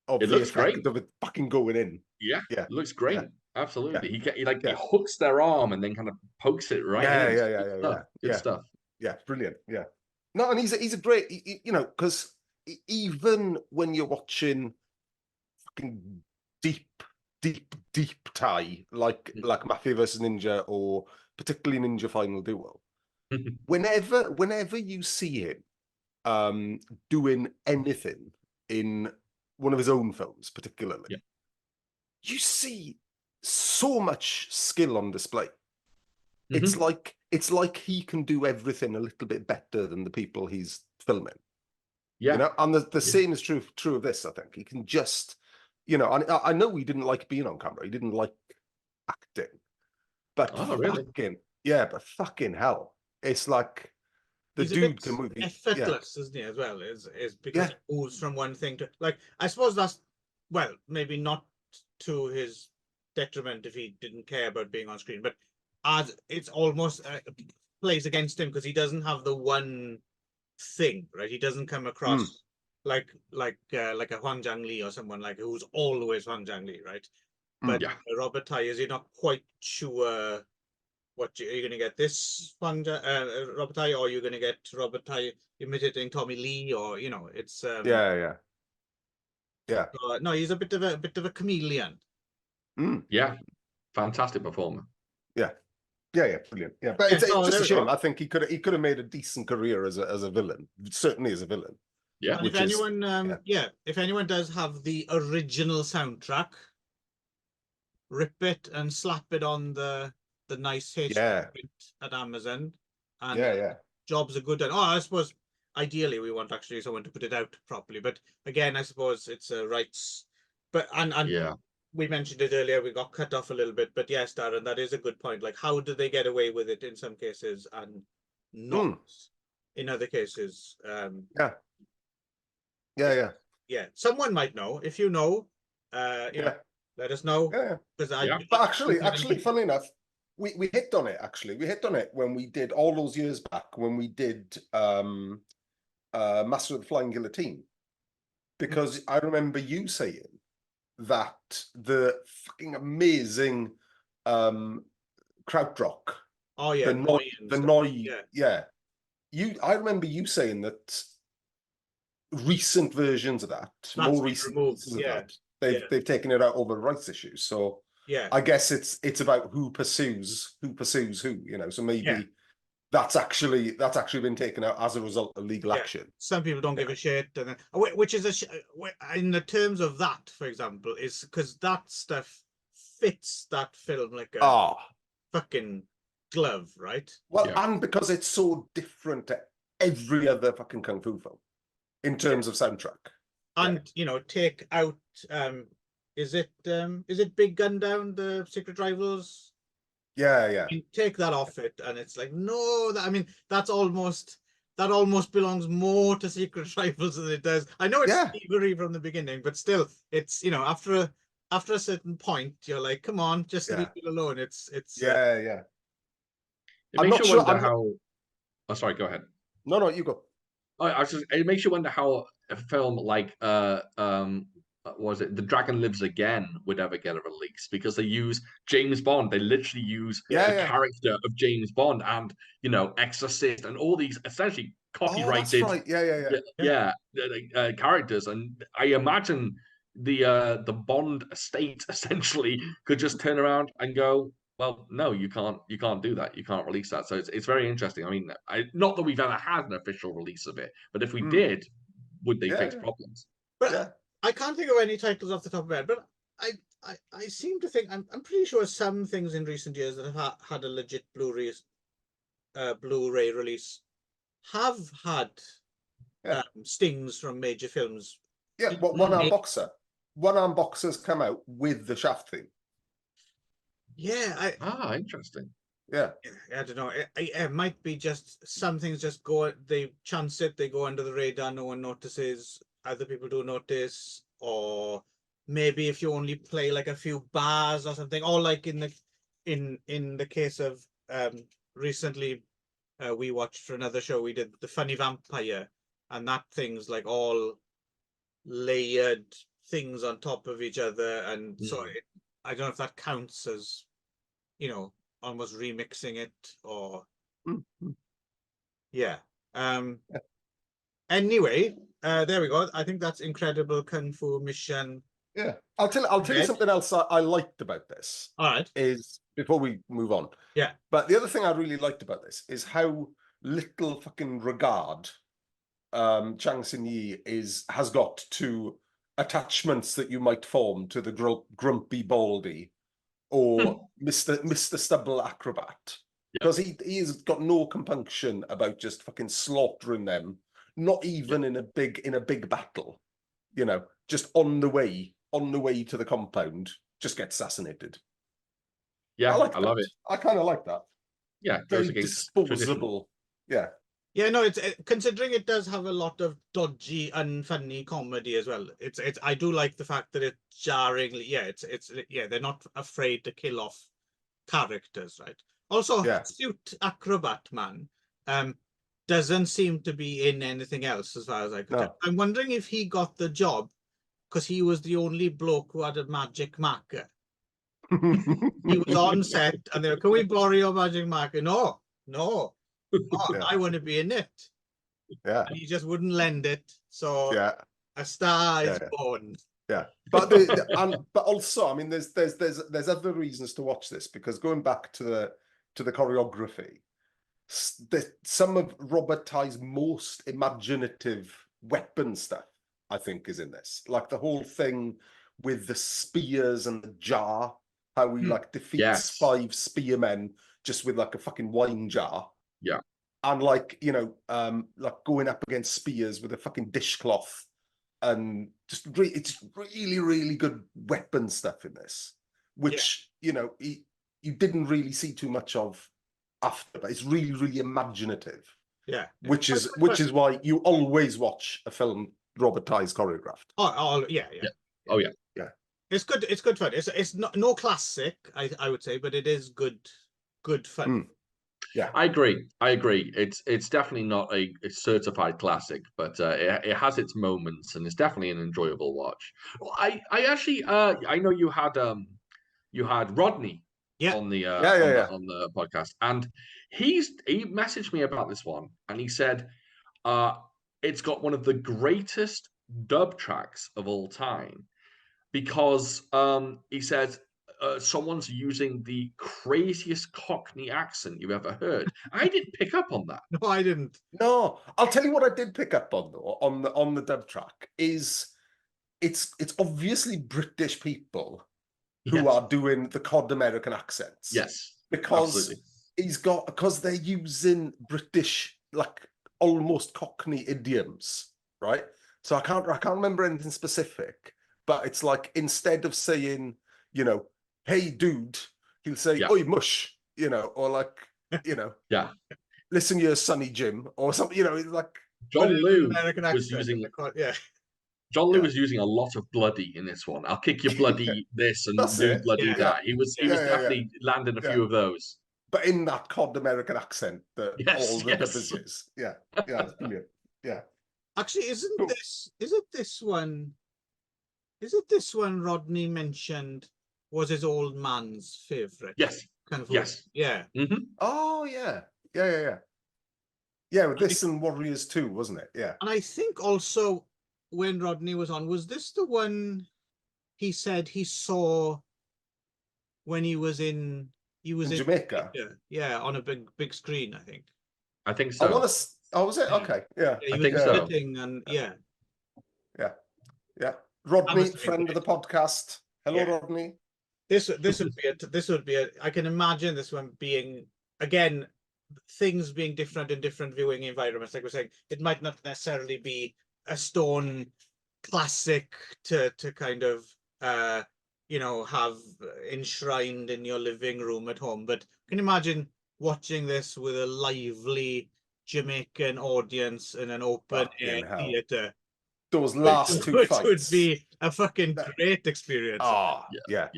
the effect of it fucking going in. Yeah, it looks great. Yeah. Absolutely. He hooks their arm and then kind of pokes it right in. Yeah. Good stuff. Yeah, brilliant. Yeah. No, and he's a great, because even when you're watching fucking deep Thai, like Mafia vs. Ninja or particularly Ninja Final Duel, whenever you see him doing anything in one of his own films, particularly, you see so much skill on display. It's like he can do everything a little bit better than the people he's filming. And the same is true of this. I think he can just, and I know he didn't like being on camera. He didn't like acting, but fucking hell, it's like the He's dude can move. Effortless, isn't he? As well, is because he moves from one thing to I suppose that's maybe not to his detriment if he didn't care about being on screen, but as it's almost plays against him because he doesn't have the one thing, right? He doesn't come across like a Huang Zhangli or someone like who's always Huang Zhangli, right? But Robert Tye, you're not quite sure what you're going to get this Robert Tye, or you're going to get Robert Tye imitating Tommy Lee, or it's no, he's a bit of a chameleon. Yeah, fantastic performer. Yeah, brilliant. Yeah, but it's just a shame. I think he could have made a decent career as a villain, certainly as a villain. Yeah. And if anyone does have the original soundtrack, rip it and slap it on the nice HD at Amazon, and jobs are good done. I suppose ideally we want actually someone to put it out properly, but again, I suppose it's rights. But and we mentioned it earlier, we got cut off a little bit, but yes, Darren, that is a good point. Like, how do they get away with it in some cases and not? in other cases. Yeah. Someone might know. If you know, you know, let us know. Yeah. Because But actually, funnily enough, we hit on it. Actually, we hit on it when we did all those years back when we did Master of the Flying Guillotine, because I remember you saying that the fucking amazing krautrock, oh yeah, the Noi, I remember you saying that recent versions of that, more recent versions of that, they've taken it out over rights issues. So I guess it's about who pursues who, you know. So maybe that's actually been taken out as a result of legal action. Some people don't give a shit, and then, which is in the terms of that, for example, is because that stuff fits that film like a fucking glove, right? Well, and because it's so different to every other fucking kung fu film in terms of soundtrack. And you know, take out is it Big Gun Down, the Secret Rivals? Yeah. I mean, take that off it, and it's like, no, I mean, that almost belongs more to Secret Rivals than it does. I know it's thievery from the beginning, but still, it's, you know, after a certain point, you're like, come on, just leave it alone. It's It makes you wonder how. Oh, sorry, go ahead. No, you go. It makes you wonder how a film like was it The Dragon Lives Again would ever get a release, because they use James Bond. They literally use the character of James Bond and, you know, Exorcist and all these essentially copyrighted characters. And I imagine the Bond estate essentially could just turn around and go, well, no, you can't do that. You can't release that. So it's very interesting. I mean, not that we've ever had an official release of it, but if we did, would they fix problems? But I can't think of any titles off the top of my head, but I seem to think I'm pretty sure some things in recent years that have had a legit Blu-ray release have had stings from major films. Yeah, well, One-Arm Boxer's come out with the Shaft theme. Yeah, interesting. Yeah, I don't know. It might be just some things just go. They chance it. They go under the radar. No one notices. Other people do notice, or maybe if you only play like a few bars or something, or like in the case of recently, we watched for another show. We did The Funny Vampire, and that thing's like all layered things on top of each other, and so I don't know if that counts as, you know, almost remixing it, or anyway, there we go. I think that's Incredible Kung Fu Mission. Yeah, I'll tell you something else I liked about this. All right, is before we move on. Yeah, but the other thing I really liked about this is how little fucking regard Chang Xin-Yi has got to attachments that you might form to the grumpy baldy or Mr. Stubble acrobat, because he has got no compunction about just fucking slaughtering them, not even in a big battle, you know, just on the way to the compound, just get assassinated. Yeah, I love it. I kind of like that. Yeah, very disposable. Yeah, no, it's considering it does have a lot of dodgy, unfunny comedy as well. It's I do like the fact that it's jarringly, they're not afraid to kill off characters, right? Also, Suit Acrobat Man doesn't seem to be in anything else as far as I could tell. I'm wondering if he got the job because he was the only bloke who had a magic marker. He was on set and they were, can we borrow your magic marker? No. I want to be in it. Yeah. And he just wouldn't lend it. So a star is born. Yeah. But but also, I mean, there's other reasons to watch this, because going back to the choreography, some of Robert Tai's most imaginative weapon stuff, I think, is in this. Like the whole thing with the spears and the jar, how he like defeats 5 spearmen just with like a fucking wine jar. Yeah. And like, you know, like going up against spears with a fucking dishcloth, and just it's really, really good weapon stuff in this, which, you know, you didn't really see too much of after, but it's really, really imaginative. Yeah. which is why you always watch a film Robert Tighes choreographed. Oh, yeah. Yeah. Oh yeah. It's good. It's good fun. It's not no classic, I would say, but it is good fun. Yeah, I agree. It's definitely not a certified classic, but it has its moments, and it's definitely an enjoyable watch. Well, I actually I know you had Rodney Yeah. on the Yeah. on the podcast, and he messaged me about this one, and he said it's got one of the greatest dub tracks of all time because he says someone's using the craziest Cockney accent you've ever heard. I didn't pick up on that. No, I didn't. No, I'll tell you what I did pick up on though on the dub track is it's obviously British people who Yes. are doing the cod American accents. Yes, because absolutely. because they're using British like almost Cockney idioms, right? So I can't remember anything specific, but it's like instead of saying, hey dude, he'll say, Yeah. oi mush, or like, Yeah. listen here, Sonny Jim, or something, it's like John Liu American was accent. using Yeah. John Liu Yeah. was using a lot of bloody in this one. I'll kick you bloody this and That's do it. bloody Yeah. that. He was definitely landing a few of those. But in that cod American accent that Yes, all the yes. dubbers use. Yeah, it's brilliant. Yeah. Actually, isn't Cool. this one? Is it this one Rodney mentioned was his old man's favorite? Yes. Kung Fu? Yes. Yeah. Mm-hmm. Oh yeah. Yeah, with this and Warriors 2, wasn't it? Yeah. And I think also when Rodney was on, was this the one he said he saw when he was in Jamaica. Yeah, on a big screen, I think. I think I so. want to. Oh, was it? Okay. Yeah. Yeah, he I was think so. sitting and yeah. Rodney, must have been friend of the podcast. Hello, Yeah. Rodney. This would be a I can imagine this one being again things being different in different viewing environments. Like we're saying, it might not necessarily be a stone classic to kind of have enshrined in your living room at home, but can you imagine watching this with a lively Jamaican audience in an open air Fucking hell. theater? Those last two Which fights would be a fucking great experience. Oh, Yeah.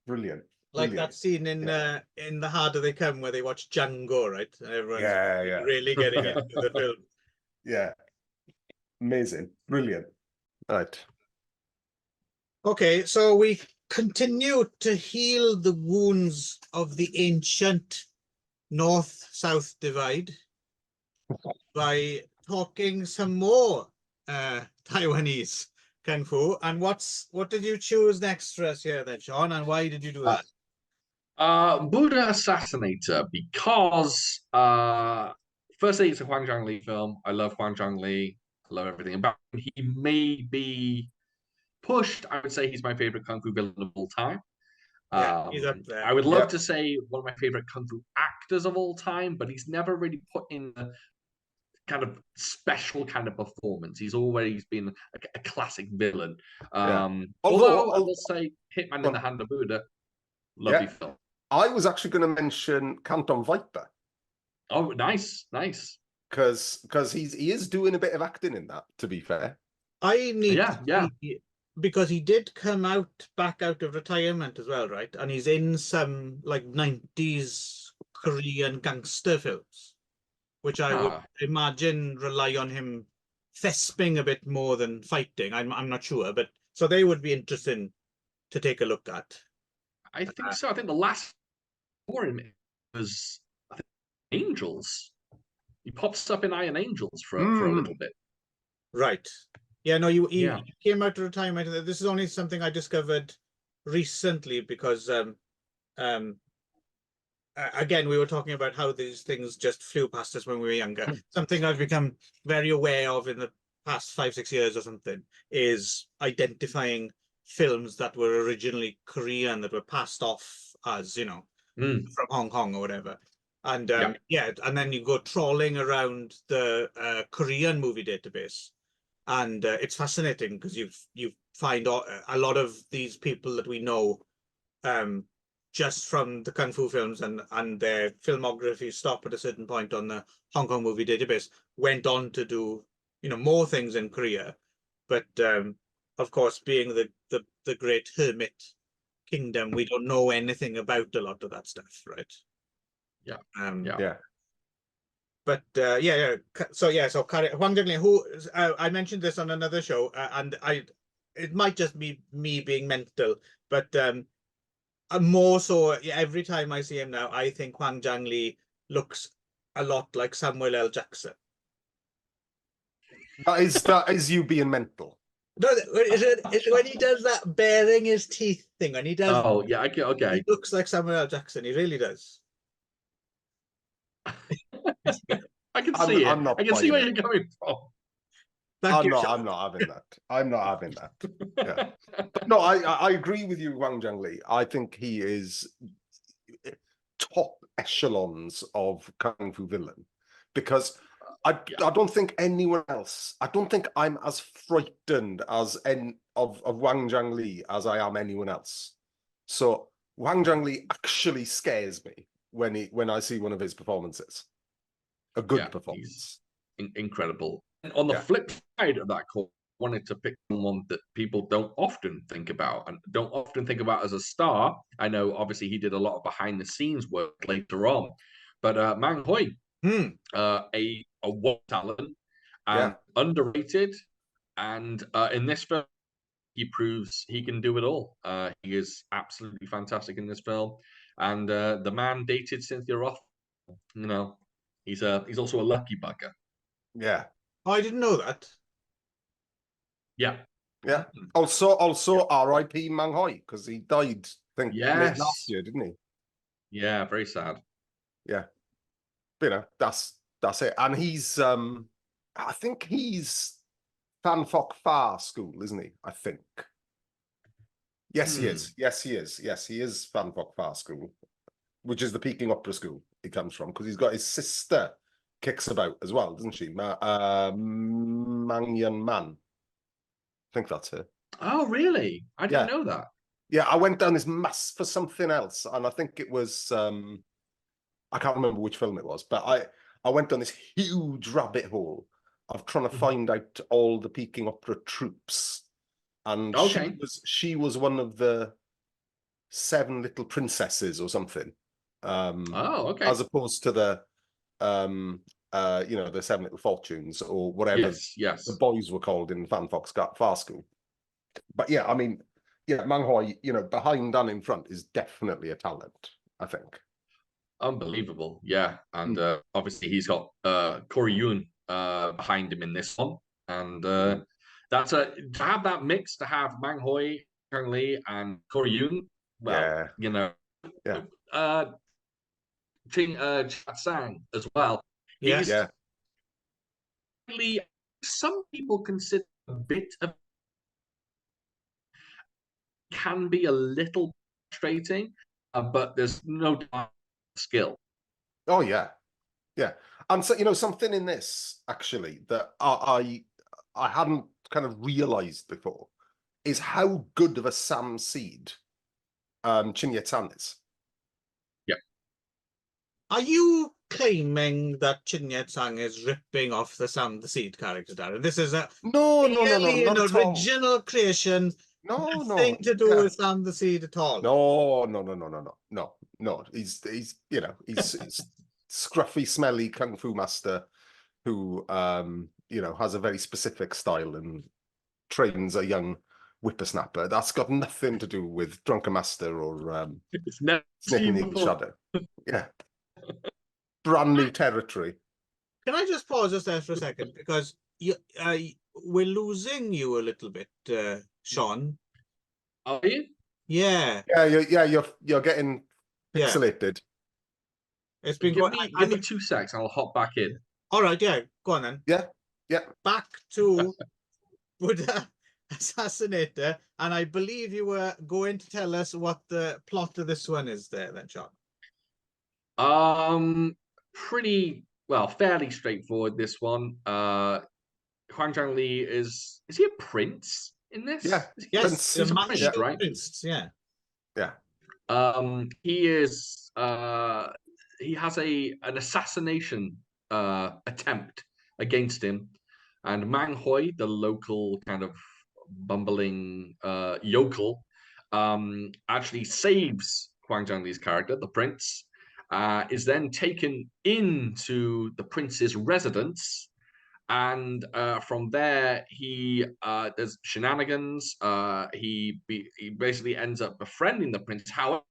Brilliant. Like that scene in The Harder They Come where they watch Django, right? And everyone's really getting into the film. Yeah. Amazing. Brilliant. Right. Okay, so we continue to heal the wounds of the ancient North-South divide by talking some more Taiwanese Kung Fu. And what did you choose next for us here then, Shaun? And why did you do that? Buddha Assassinator, because firstly, it's a Huang Zhangli film. I love Huang Zhangli. I love everything about him. He may be pushed. I would say he's my favorite Kung Fu villain of all time. Yeah, he's up there. I would love to say one of my favorite Kung Fu actors of all time, but he's never really put in a kind of special kind of performance. He's always been a classic villain. Although I will say Hitman in the Hand of Buddha, lovely film. I was actually going to mention Canton Viper. Oh, nice. Because he is doing a bit of acting in that, to be fair. I need because he did come back out of retirement as well, right? And he's in some like 90s Korean gangster films, which I would imagine rely on him thesping a bit more than fighting. I'm not sure, but so they would be interesting to take a look at. I think so. I think the last for him was Angels. He pops up in Iron Angels for a little bit. Right. Yeah, no, he came out of retirement. This is only something I discovered recently because again, we were talking about how these things just flew past us when we were younger. Something I've become very aware of in the past 5-6 years or something is identifying films that were originally Korean that were passed off as, from Hong Kong or whatever. And and then you go trawling around the Korean movie database. And it's fascinating because you find a lot of these people that we know just from the kung fu films and their filmography stop at a certain point on the Hong Kong movie database, went on to do, you know, more things in Korea. But of course, being the great hermit kingdom, we don't know anything about a lot of that stuff, right? Yeah. Yeah. But so Huang Zhongli, who I mentioned this on another show, and it might just be me being mental, but more so every time I see him now, I think Huang Zhongli looks a lot like Samuel L. Jackson. That is you being mental. No, it's when he does that baring his teeth thing, and he does. Oh yeah, okay. He looks like Samuel L. Jackson. He really does. I can see it. I'm not I can see where buying you're coming from. Thank you, I'm not having that. I'm not having that. Yeah. But no, I agree with you, Wang Zhongli. I think he is top echelons of kung fu villain, because I don't think anyone else. I don't think I'm as frightened of Wang Zhongli as I am anyone else. So Wang Zhongli actually scares me when I see one of his performances. A good performance. Incredible. And on the flip side of that coin, I wanted to pick someone that people don't often think about and don't often think about as a star. I know obviously he did a lot of behind the scenes work later on, but Mang Hoi, a one talent and underrated, and in this film he proves he can do it all. He is absolutely fantastic in this film, and the man dated Cynthia Roth. You know, he's also a lucky bugger. Yeah. Oh, I didn't know that. Yeah. Yeah. Also, R.I.P. Mang Hoi, because he died, I think, late last year, didn't he? Yeah, very sad. Yeah. But, you know, that's it. And he's I think he's Fan Foc Far School, isn't he? I think. Yes, he is. Yes, he is. Yes, he is Fan Foc Far School, which is the Peking Opera School he comes from, because he's got his sister kicks about as well, doesn't she? Mang Yun Man. I think that's her. Oh, really? I didn't know that. Yeah, I went down this mass for something else, and I think it was I can't remember which film it was, but I went down this huge rabbit hole of trying to find out all the Peking Opera troops, and she was one of the 7 little princesses or something. As opposed to the the 7 little fortunes or whatever the boys were called in Fan Foc Far School. But yeah, I mean, Mang Hoi, behind and in front is definitely a talent, I think. Unbelievable, yeah. And obviously he's got Corey Yun behind him in this one. And that's to have that mix, to have Mang Hoi currently and Corey Yun. Well, Chat Sang as well. Yes. Some people consider a bit of can be a little frustrating, but there's no skill. Oh yeah, and so something in this actually that I hadn't kind of realized before is how good of a Sam Seed Chin Yet-san is. Yeah. Are you claiming that Chin Yet-san is ripping off the Sam the Seed character, Darren? This is no, an original creation. No, nothing to do with Sam the Seed at all. No. He's scruffy, smelly kung fu master who has a very specific style and trains a young whippersnapper. That's got nothing to do with Drunken Master or Snake in the Eagle Shadow. Yeah, brand new territory. Can I just pause just there for a second, because we're losing you a little bit, Shaun. Are you? Yeah. You're getting pixelated. It's been give me 2 seconds. I'll hop back in. All right, go on then. Yeah. Back to Buddha Assassinator, and I believe you were going to tell us what the plot of this one is there then, Shaun. Fairly straightforward, this one. Huang Zhongli is he a prince in this? Yeah. Yes, he's a prince, right? Prince, yeah. He is he has an assassination attempt against him, and Mang Hoi, the local kind of bumbling yokel, actually saves Huang Zhangli's character, the prince, is then taken into the prince's residence. And from there, there's shenanigans. He basically ends up befriending the prince. However,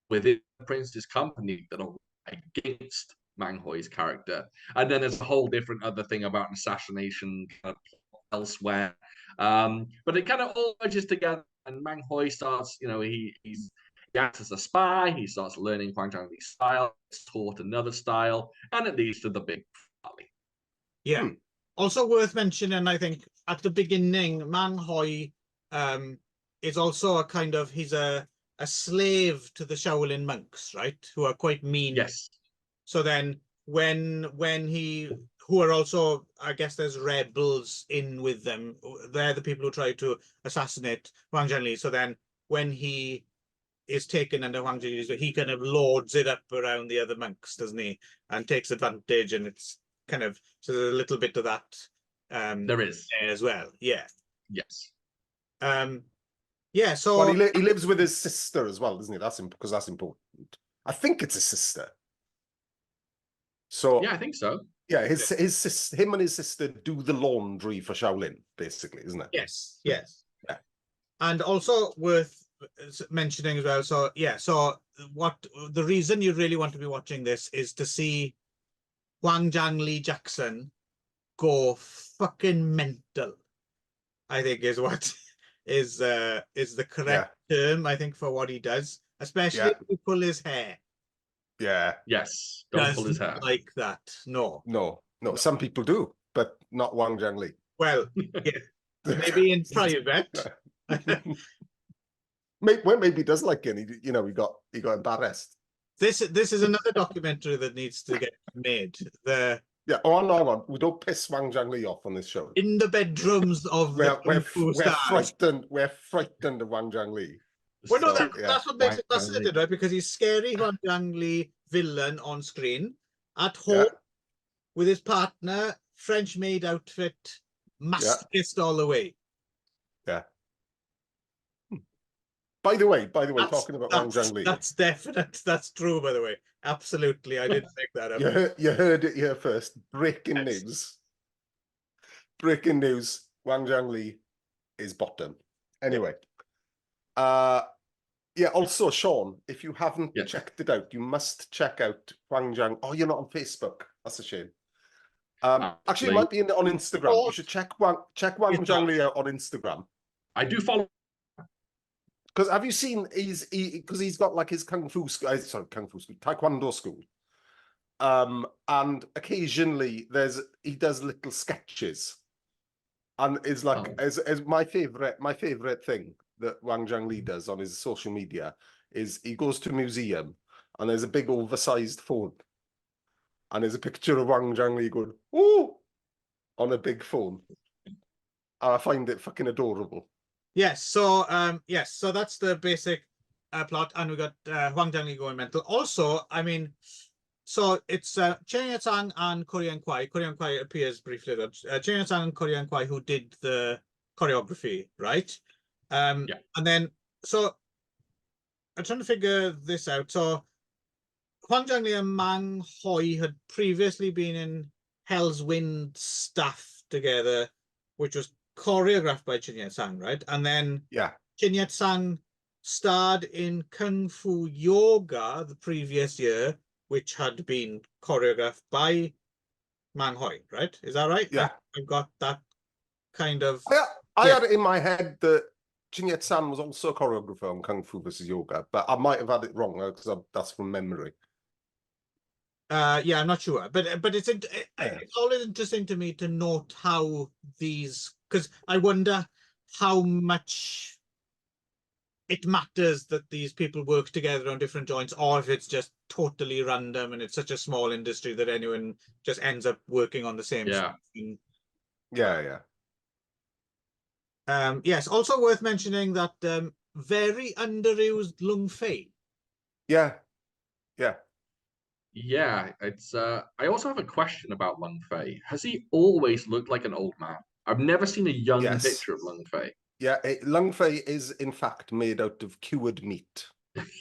within the prince's company that are against Mang Hoi's character, and then there's a whole different other thing about an assassination kind of elsewhere. But it kind of all merges together, and Mang Hoi starts, he acts as a spy. He starts learning Huang Zhangli's style, is taught another style, and it leads to the big finale. Yeah. Also worth mentioning, I think, at the beginning, Mang Hoi is also a kind of, he's a slave to the Shaolin monks, right? Who are quite mean. Yes. So then when who are also, I guess there's rebels in with them. They're the people who try to assassinate Huang Zhanli. So then when he is taken under Huang Zhanli's, he kind of lords it up around the other monks, doesn't he? And takes advantage, and it's kind of, so there's a little bit of that there is as well. Yeah. Yes. Yeah, so well, he lives with his sister as well, doesn't he? That's because that's important. I think it's his sister. So yeah, I think so. Yeah, him and his sister do the laundry for Shaolin, basically, isn't it? Yes, yes. Yeah. And also worth mentioning as well. So yeah, so what the reason you really want to be watching this is to see Huang Zhangli Jackson go fucking mental, I think is what is the correct term, I think, for what he does, especially if you pull his hair. Yeah. Yes. Don't pull his hair. Like that. No. Some people do, but not Huang Zhangli. Well, yeah. Maybe in private. Maybe he does like it. He got embarrassed. This is another documentary that needs to get made. Yeah. Oh, hang on. We don't piss Huang Zhangli off on this show. In the bedrooms of we're frightened. We're frightened of Huang Zhangli. Well, no, that's what makes it fascinating, right? Because he's scary Huang Zhangli villain on screen, at home with his partner, French maid outfit, masochist all the way. Yeah. By the way, talking about Huang Zhangli, that's definite. That's true, by the way. Absolutely, I didn't make that up. You heard it here first. Breaking news. Breaking news. Huang Zhangli is bottom. Anyway, also, Shaun, if you haven't checked it out, you must check out Huang Zhang. Oh, you're not on Facebook. That's a shame. Actually, it might be on Instagram. You should check Huang Zhangli out on Instagram. I do follow. Because have you seen he's got like his taekwondo school. And occasionally he does little sketches. And it's like as my favorite thing that Huang Zhangli does on his social media is he goes to a museum and there's a big oversized phone. And there's a picture of Huang Zhangli going, "Ooh," on a big phone. And I find it fucking adorable. Yes, so so that's the basic plot, and we got Huang Zhangli going mental. Also, I mean, so it's Chen Yatsang and Korean Kwai. Korean Kwai appears briefly. Chen Yatsang and Korean Kwai, who did the choreography, right? And then so I'm trying to figure this out. So Huang Zhangli and Mang Hoi had previously been in Hell's Wind staff together, which was choreographed by Chen Yatsang, right? And then Chen Yatsang starred in Kung Fu Yoga the previous year, which had been choreographed by Mang Hoi, right? Is that right? Yeah. I've got that kind of... I had it in my head that Chen Yatsang was also a choreographer on Kung Fu versus Yoga, but I might have had it wrong because that's from memory. Yeah, I'm not sure, but it's always interesting to me to note how these, because I wonder how much it matters that these people work together on different joints, or if it's just totally random and it's such a small industry that anyone just ends up working on the same stuff. Yes, also worth mentioning that very underused lung fei. Yeah, yeah. Yeah, it's. I also have a question about Lung Fei. Has he always looked like an old man? I've never seen a young Yes. picture of Lung Fei. Yeah, lung fei is in fact made out of cured meat.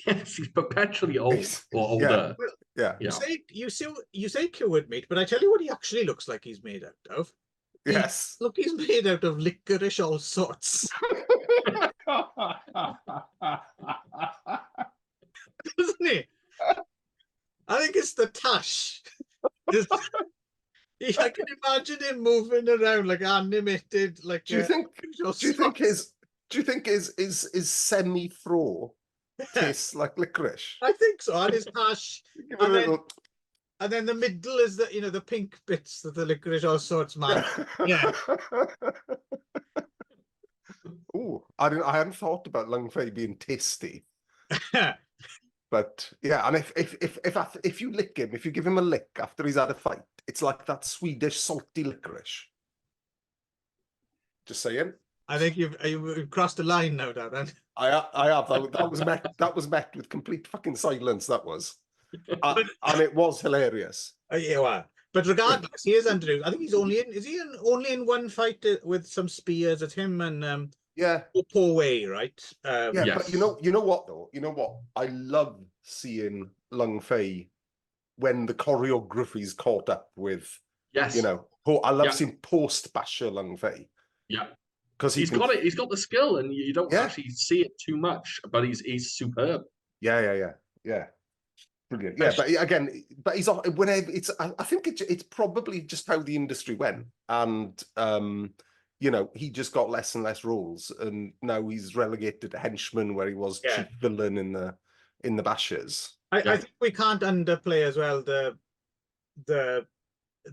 Yes, he's perpetually old He's- or yeah. older. Yeah, Yeah. You say cured meat, but I tell you what he actually looks like he's made out of. yes. Look, he's made out of licorice all sorts, doesn't he? I think it's the tash. I can imagine him moving around like animated, like Do you think? licorice Do you think sorts. his semi-fro tastes like licorice? I think so. And his tash, Give it a and then little. and then the middle is the pink bits that the licorice all sorts man. Yeah. Oh, I hadn't thought about lung fei being tasty. But yeah, and if you lick him, if you give him a lick after he's had a fight, it's like that Swedish salty licorice. Just saying. I think you've crossed the line now, Darren. I have. That was met with complete fucking silence. That was, and it was hilarious. Yeah, well, but regardless, he is underused. I think he's only in. Is he only in one fight with some spears? It's him and Yeah, Po Wei, right? yeah. Yes. But you know what though? You know what? I love seeing Lung Fei when the choreography's caught up with. Yes. You know, I love Yeah. seeing post Basher Lung Fei. Yeah. Because He's got it. He's got the skill, and you don't Yeah. actually see it too much. But he's superb. Yeah. Brilliant. Yeah, but again, but he's off whenever it's. I think it's probably just how the industry went, and you know, he just got less and less roles, and now he's relegated to henchman where he was chief villain in the Bashers. I think we can't underplay as well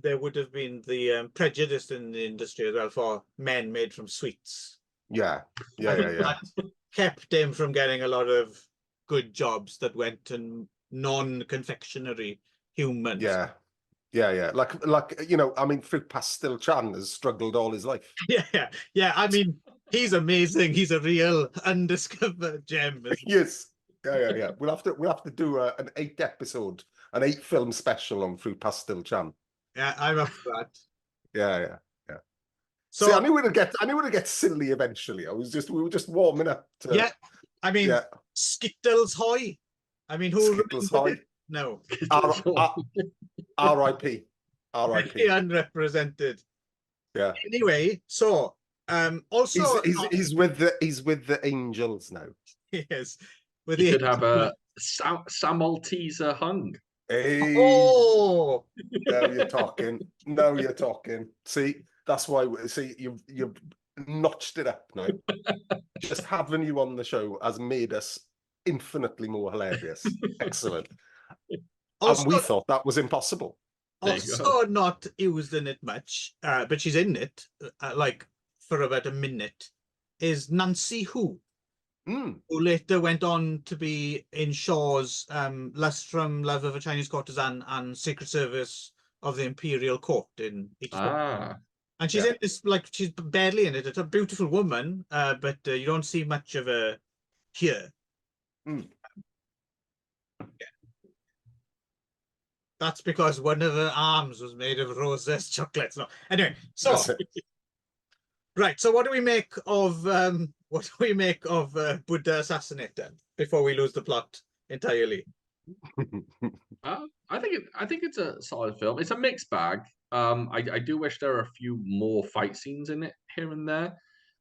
there would have been the prejudice in the industry as well for men made from sweets. Yeah. That kept him from getting a lot of good jobs that went to non-confectionery humans. Yeah. Like you know, I mean, Fruit Pastel Chan has struggled all his life. Yeah. I mean, he's amazing. He's a real undiscovered gem. Yes. Yeah. We'll have to do an 8 film special on Fruit Pastel Chan. Yeah, I'm up for that. Yeah. So see, I knew we'd get silly eventually. We were just warming up. Yeah, I mean, Skittles Hoy. I mean, who Skittles Hoy? No. R.I.P. R.I.P. Unrepresented. Yeah. Anyway, so also he's with the Angels now. Yes. He could have a Sam Malteser hung. Hey. Oh. Now you're talking. See, that's why. See, you've notched it up now. Just having you on the show has made us infinitely more hilarious. Excellent. Also, and we thought that was impossible. Also not used in it much, but she's in it like for about a minute, is Nancy Hu, who later went on to be in Shaw's Lustrum, Love of a Chinese Courtesan and Secret Service of the Imperial Court in Ychyfus. And she's in this, like, she's barely in it. It's a beautiful woman, but you don't see much of her here. That's because one of her arms was made of roses chocolates. No, anyway, so right. So what do we make of Buddha Assassinator before we lose the plot entirely? I think it's a solid film. It's a mixed bag. I do wish there are a few more fight scenes in it here and there,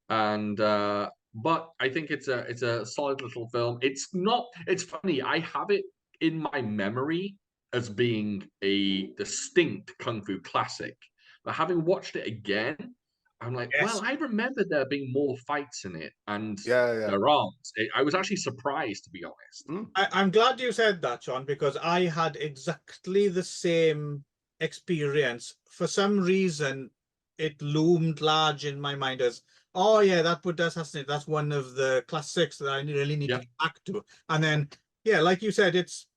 and but I think it's a solid little film. It's not. It's funny. I have it in my memory as being a distinct kung fu classic, but having watched it again, I'm like, well, I remember there being more fights in it, and there aren't. I was actually surprised, to be honest. I'm glad you said that, Shaun, because I had exactly the same experience. For some reason, it loomed large in my mind as, oh yeah, that Buddha Assassinator, that's one of the classics that I really need to get back to. And then, yeah, like you said, it's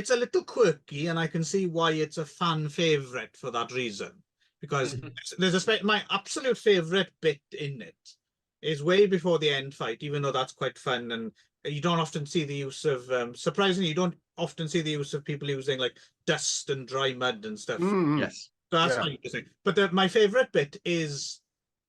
a little quirky, and I can see why it's a fan favorite for that reason. Because there's my absolute favorite bit in it is way before the end fight, even though that's quite fun, and you don't often see the use of surprisingly, you don't often see the use of people using like dust and dry mud and stuff. Yes. So that's quite interesting. But my favorite bit is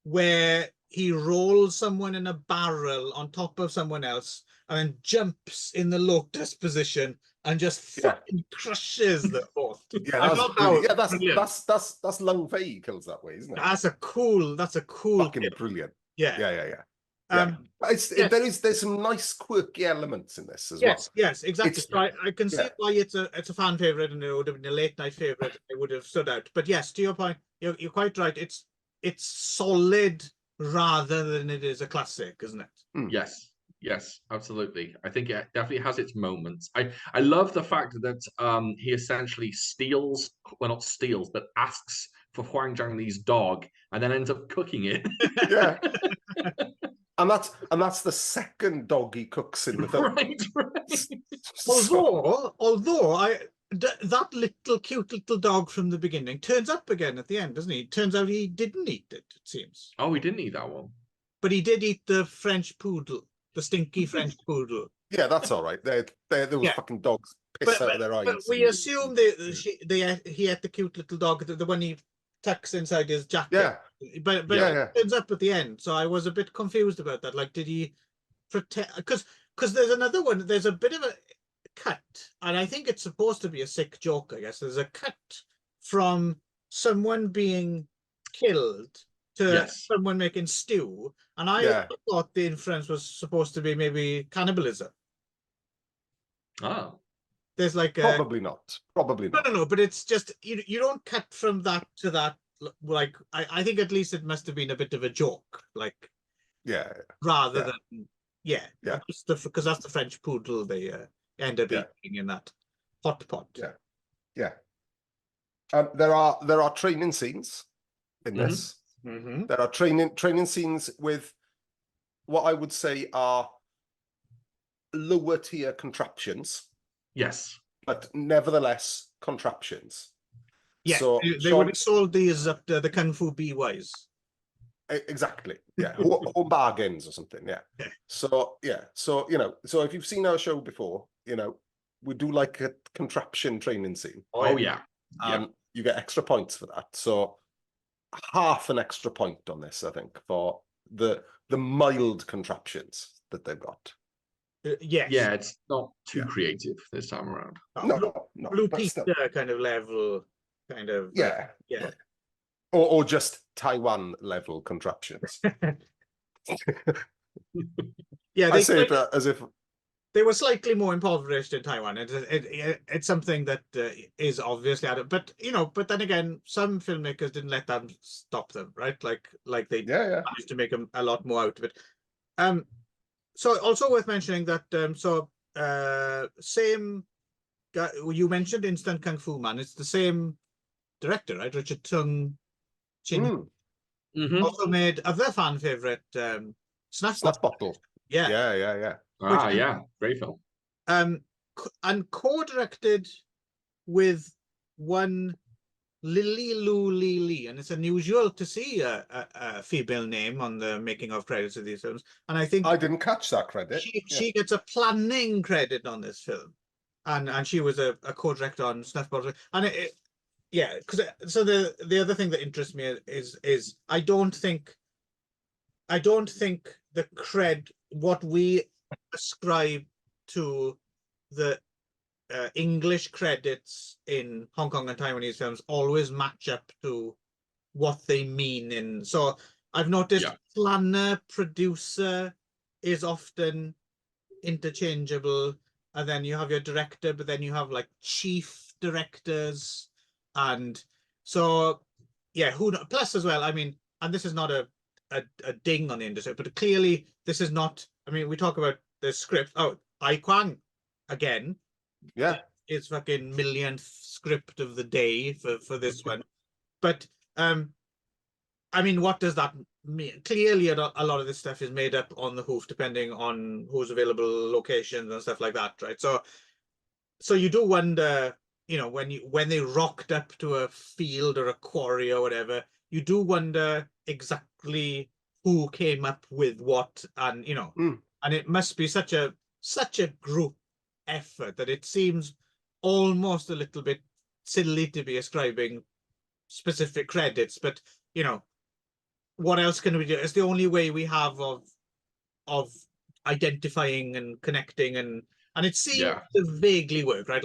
where he rolls someone in a barrel on top of someone else and then jumps in the lotus position and just fucking crushes them both. Yeah, I that's thought that brilliant. was Yeah, brilliant. that's Lung Fei kills that way, isn't it? That's a cool Fucking kill. brilliant. Yeah. Yeah. Yes. There's some nice quirky elements in this as well. Yes, exactly. It's- So I can see why it's a fan favorite, and it would have been a late night favorite. It would have stood out. But yes, to your point, you're quite right. It's solid rather than it is a classic, isn't it? Yes, absolutely. I think it definitely has its moments. I love the fact that he essentially steals, well, not steals, but asks for Huang Zhang's dog and then ends up cooking it. Yeah. And that's the second dog he cooks in the film. Right. Although that cute little dog from the beginning turns up again at the end, doesn't he? Turns out he didn't eat it seems. Oh, he didn't eat that one. But he did eat the French poodle, the stinky French poodle. Yeah, that's all right. There was fucking dogs piss out of their eyes. But we assume he ate the cute little dog, the one he tucks inside his jacket. Yeah. But it turns up at the end, so I was a bit confused about that. Like, did he protect? Because there's another one. There's a bit of a cut, and I think it's supposed to be a sick joke. I guess there's a cut from someone being killed to someone making stew, and I thought the inference was supposed to be maybe cannibalism. Oh. There's like probably not. No, but it's just you don't cut from that to that. Like I think at least it must have been a bit of a joke, like rather than because that's the French poodle they end up eating in that hot pot. There are training scenes in this. There are training scenes with what I would say are lower tier contraptions. Yes. But nevertheless, contraptions. Yeah, so they would have sold these up to the Kung Fu BYs. Exactly. Yeah. or bargains or something. Yeah. So, So, so if you've seen our show before, we do like a contraption training scene. Oh, yeah. You get extra points for that. So half an extra point on this, I think, for the mild contraptions that they've got. Yes. Yeah, it's not too creative this time around. No. Blue Peter kind of level, kind of. Yeah. Or just Taiwan level contraptions. Yeah, I say it as if they were slightly more impoverished in Taiwan. It's something that is obviously added, but then again, some filmmakers didn't let that stop them, right? Like they managed to make a lot more out of it. So also worth mentioning that same guy you mentioned, Instant Kung Fu Man. It's the same director, right? Richard Tung Chin. Also made other fan favorite Snuff Bottle. Yeah. Yeah, great film. And co-directed with one Lily Lu Li, and it's unusual to see a female name on the making of credits of these films. And I think I didn't catch that credit. She gets a planning credit on this film, and she was a co-director on Snuff Bottle. And so the other thing that interests me is I don't think the what we ascribe to the English credits in Hong Kong and Taiwanese films always match up to what they mean in. So I've noticed planner, producer is often interchangeable, and then you have your director, but then you have like chief directors, and so plus as well, I mean, and this is not a ding on the industry, but clearly this is not, I mean, we talk about the script. Oh, Ai Kwang again. Yeah. It's fucking millionth script of the day for this one. But I mean, what does that mean? Clearly a lot of this stuff is made up on the hoof depending on who's available, locations and stuff like that, right? So you do wonder, when they rocked up to a field or a quarry or whatever, you do wonder exactly who came up with what, and and it must be such a group effort that it seems almost a little bit silly to be ascribing specific credits, but what else can we do? It's the only way we have of identifying and connecting, and it seems to vaguely work, right?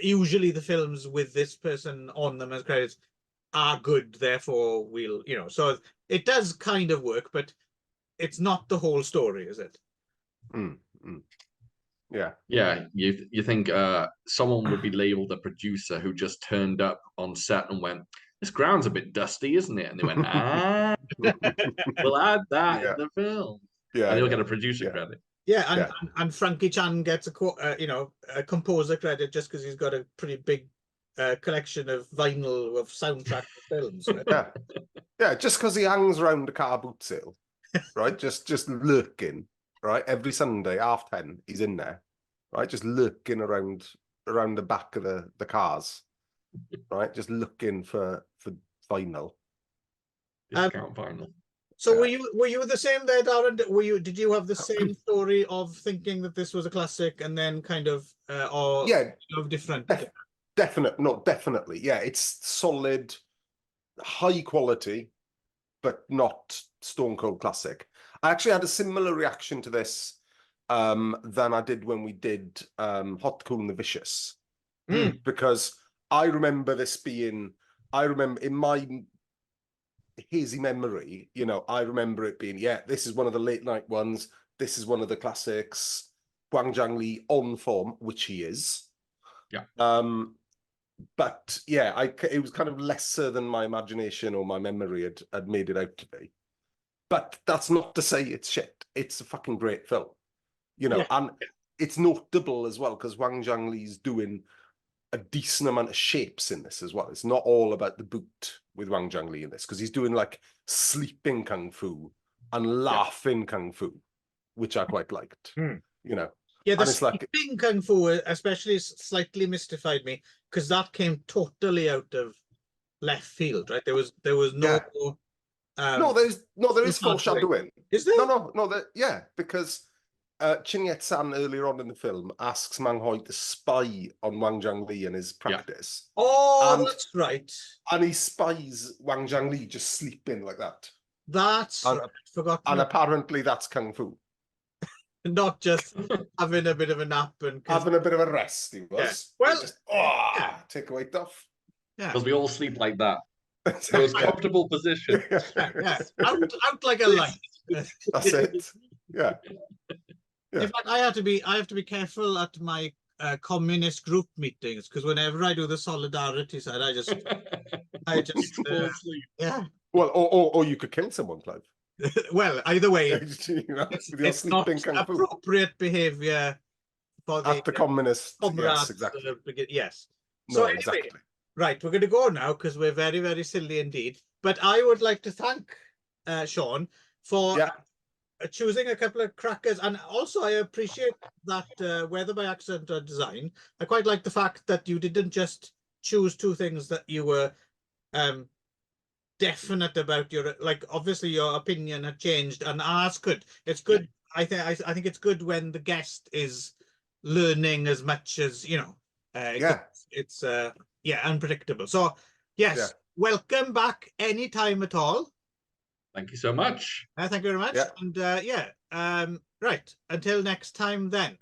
Usually the films with this person on them as credits are good, therefore we'll so it does kind of work, but it's not the whole story, is it? Yeah, you think someone would be labeled a producer who just turned up on set and went, this ground's a bit dusty, isn't it? And they went, we'll add that in the film. And they'll get a producer credit. Yeah, and Frankie Chan gets a composer credit just because he's got a pretty big collection of vinyl of soundtrack films. Right? Yeah, just because he hangs around the car boot sale, right? just lurking, right? Every Sunday, 10:30, he's in there, right? Just lurking around the back of the cars, right? Just looking for vinyl. Discount vinyl. So were you the same there, Darren? Did you have the same story of thinking that this was a classic and then kind of different? Definitely. Yeah, it's solid, high quality, but not stone cold classic. I actually had a similar reaction to this than I did when we did Hot, Cool and the Vicious, because I remember this being. I remember in my hazy memory, I remember it being, this is one of the late night ones. This is one of the classics. Wang Jiangli on form, which he is. Yeah. But it was kind of lesser than my imagination or my memory had made it out to be. But that's not to say it's shit. It's a fucking great film, and it's notable as well because Wang Jiangli's doing a decent amount of shapes in this as well. It's not all about the boot with Wang Jiangli in this because he's doing like sleeping kung fu and laughing kung fu, which I quite liked. Yeah, the sleeping kung fu especially slightly mystified me because that came totally out of left field, right? There was no. There is foreshadowing. Is there? No. Because Chin Yet-san earlier on in the film asks Mang Hoi to spy on Wang Jiangli and his practice. That's right. And he spies Wang Jiangli just sleeping like that. That's right. Forgot. And apparently that's kung fu. Not just having a bit of a nap and having a bit of a rest. He was. Well, just take a weight off. Yeah, because we all sleep like that. Most comfortable position. Out like a light. That's it. Yeah. In fact, I have to be careful at my communist group meetings because whenever I do the solidarity side, I just fall asleep. Yeah. Well, or you could kill someone, Clive. Well, either way, it's not appropriate behaviour for the communist. Comrades, yes, exactly. Yes. No, So anyway, exactly. Right, we're going to go now because we're very, very silly indeed. But I would like to thank Shaun for choosing a couple of crackers, and also I appreciate that whether by accident or design, I quite like the fact that you didn't just choose two things that you were definite about. Obviously your opinion had changed, and that's good. It's good. I think it's good when the guest is learning as much as it's unpredictable. So welcome back anytime at all. Thank you so much. Thank you very much. And right, until next time then.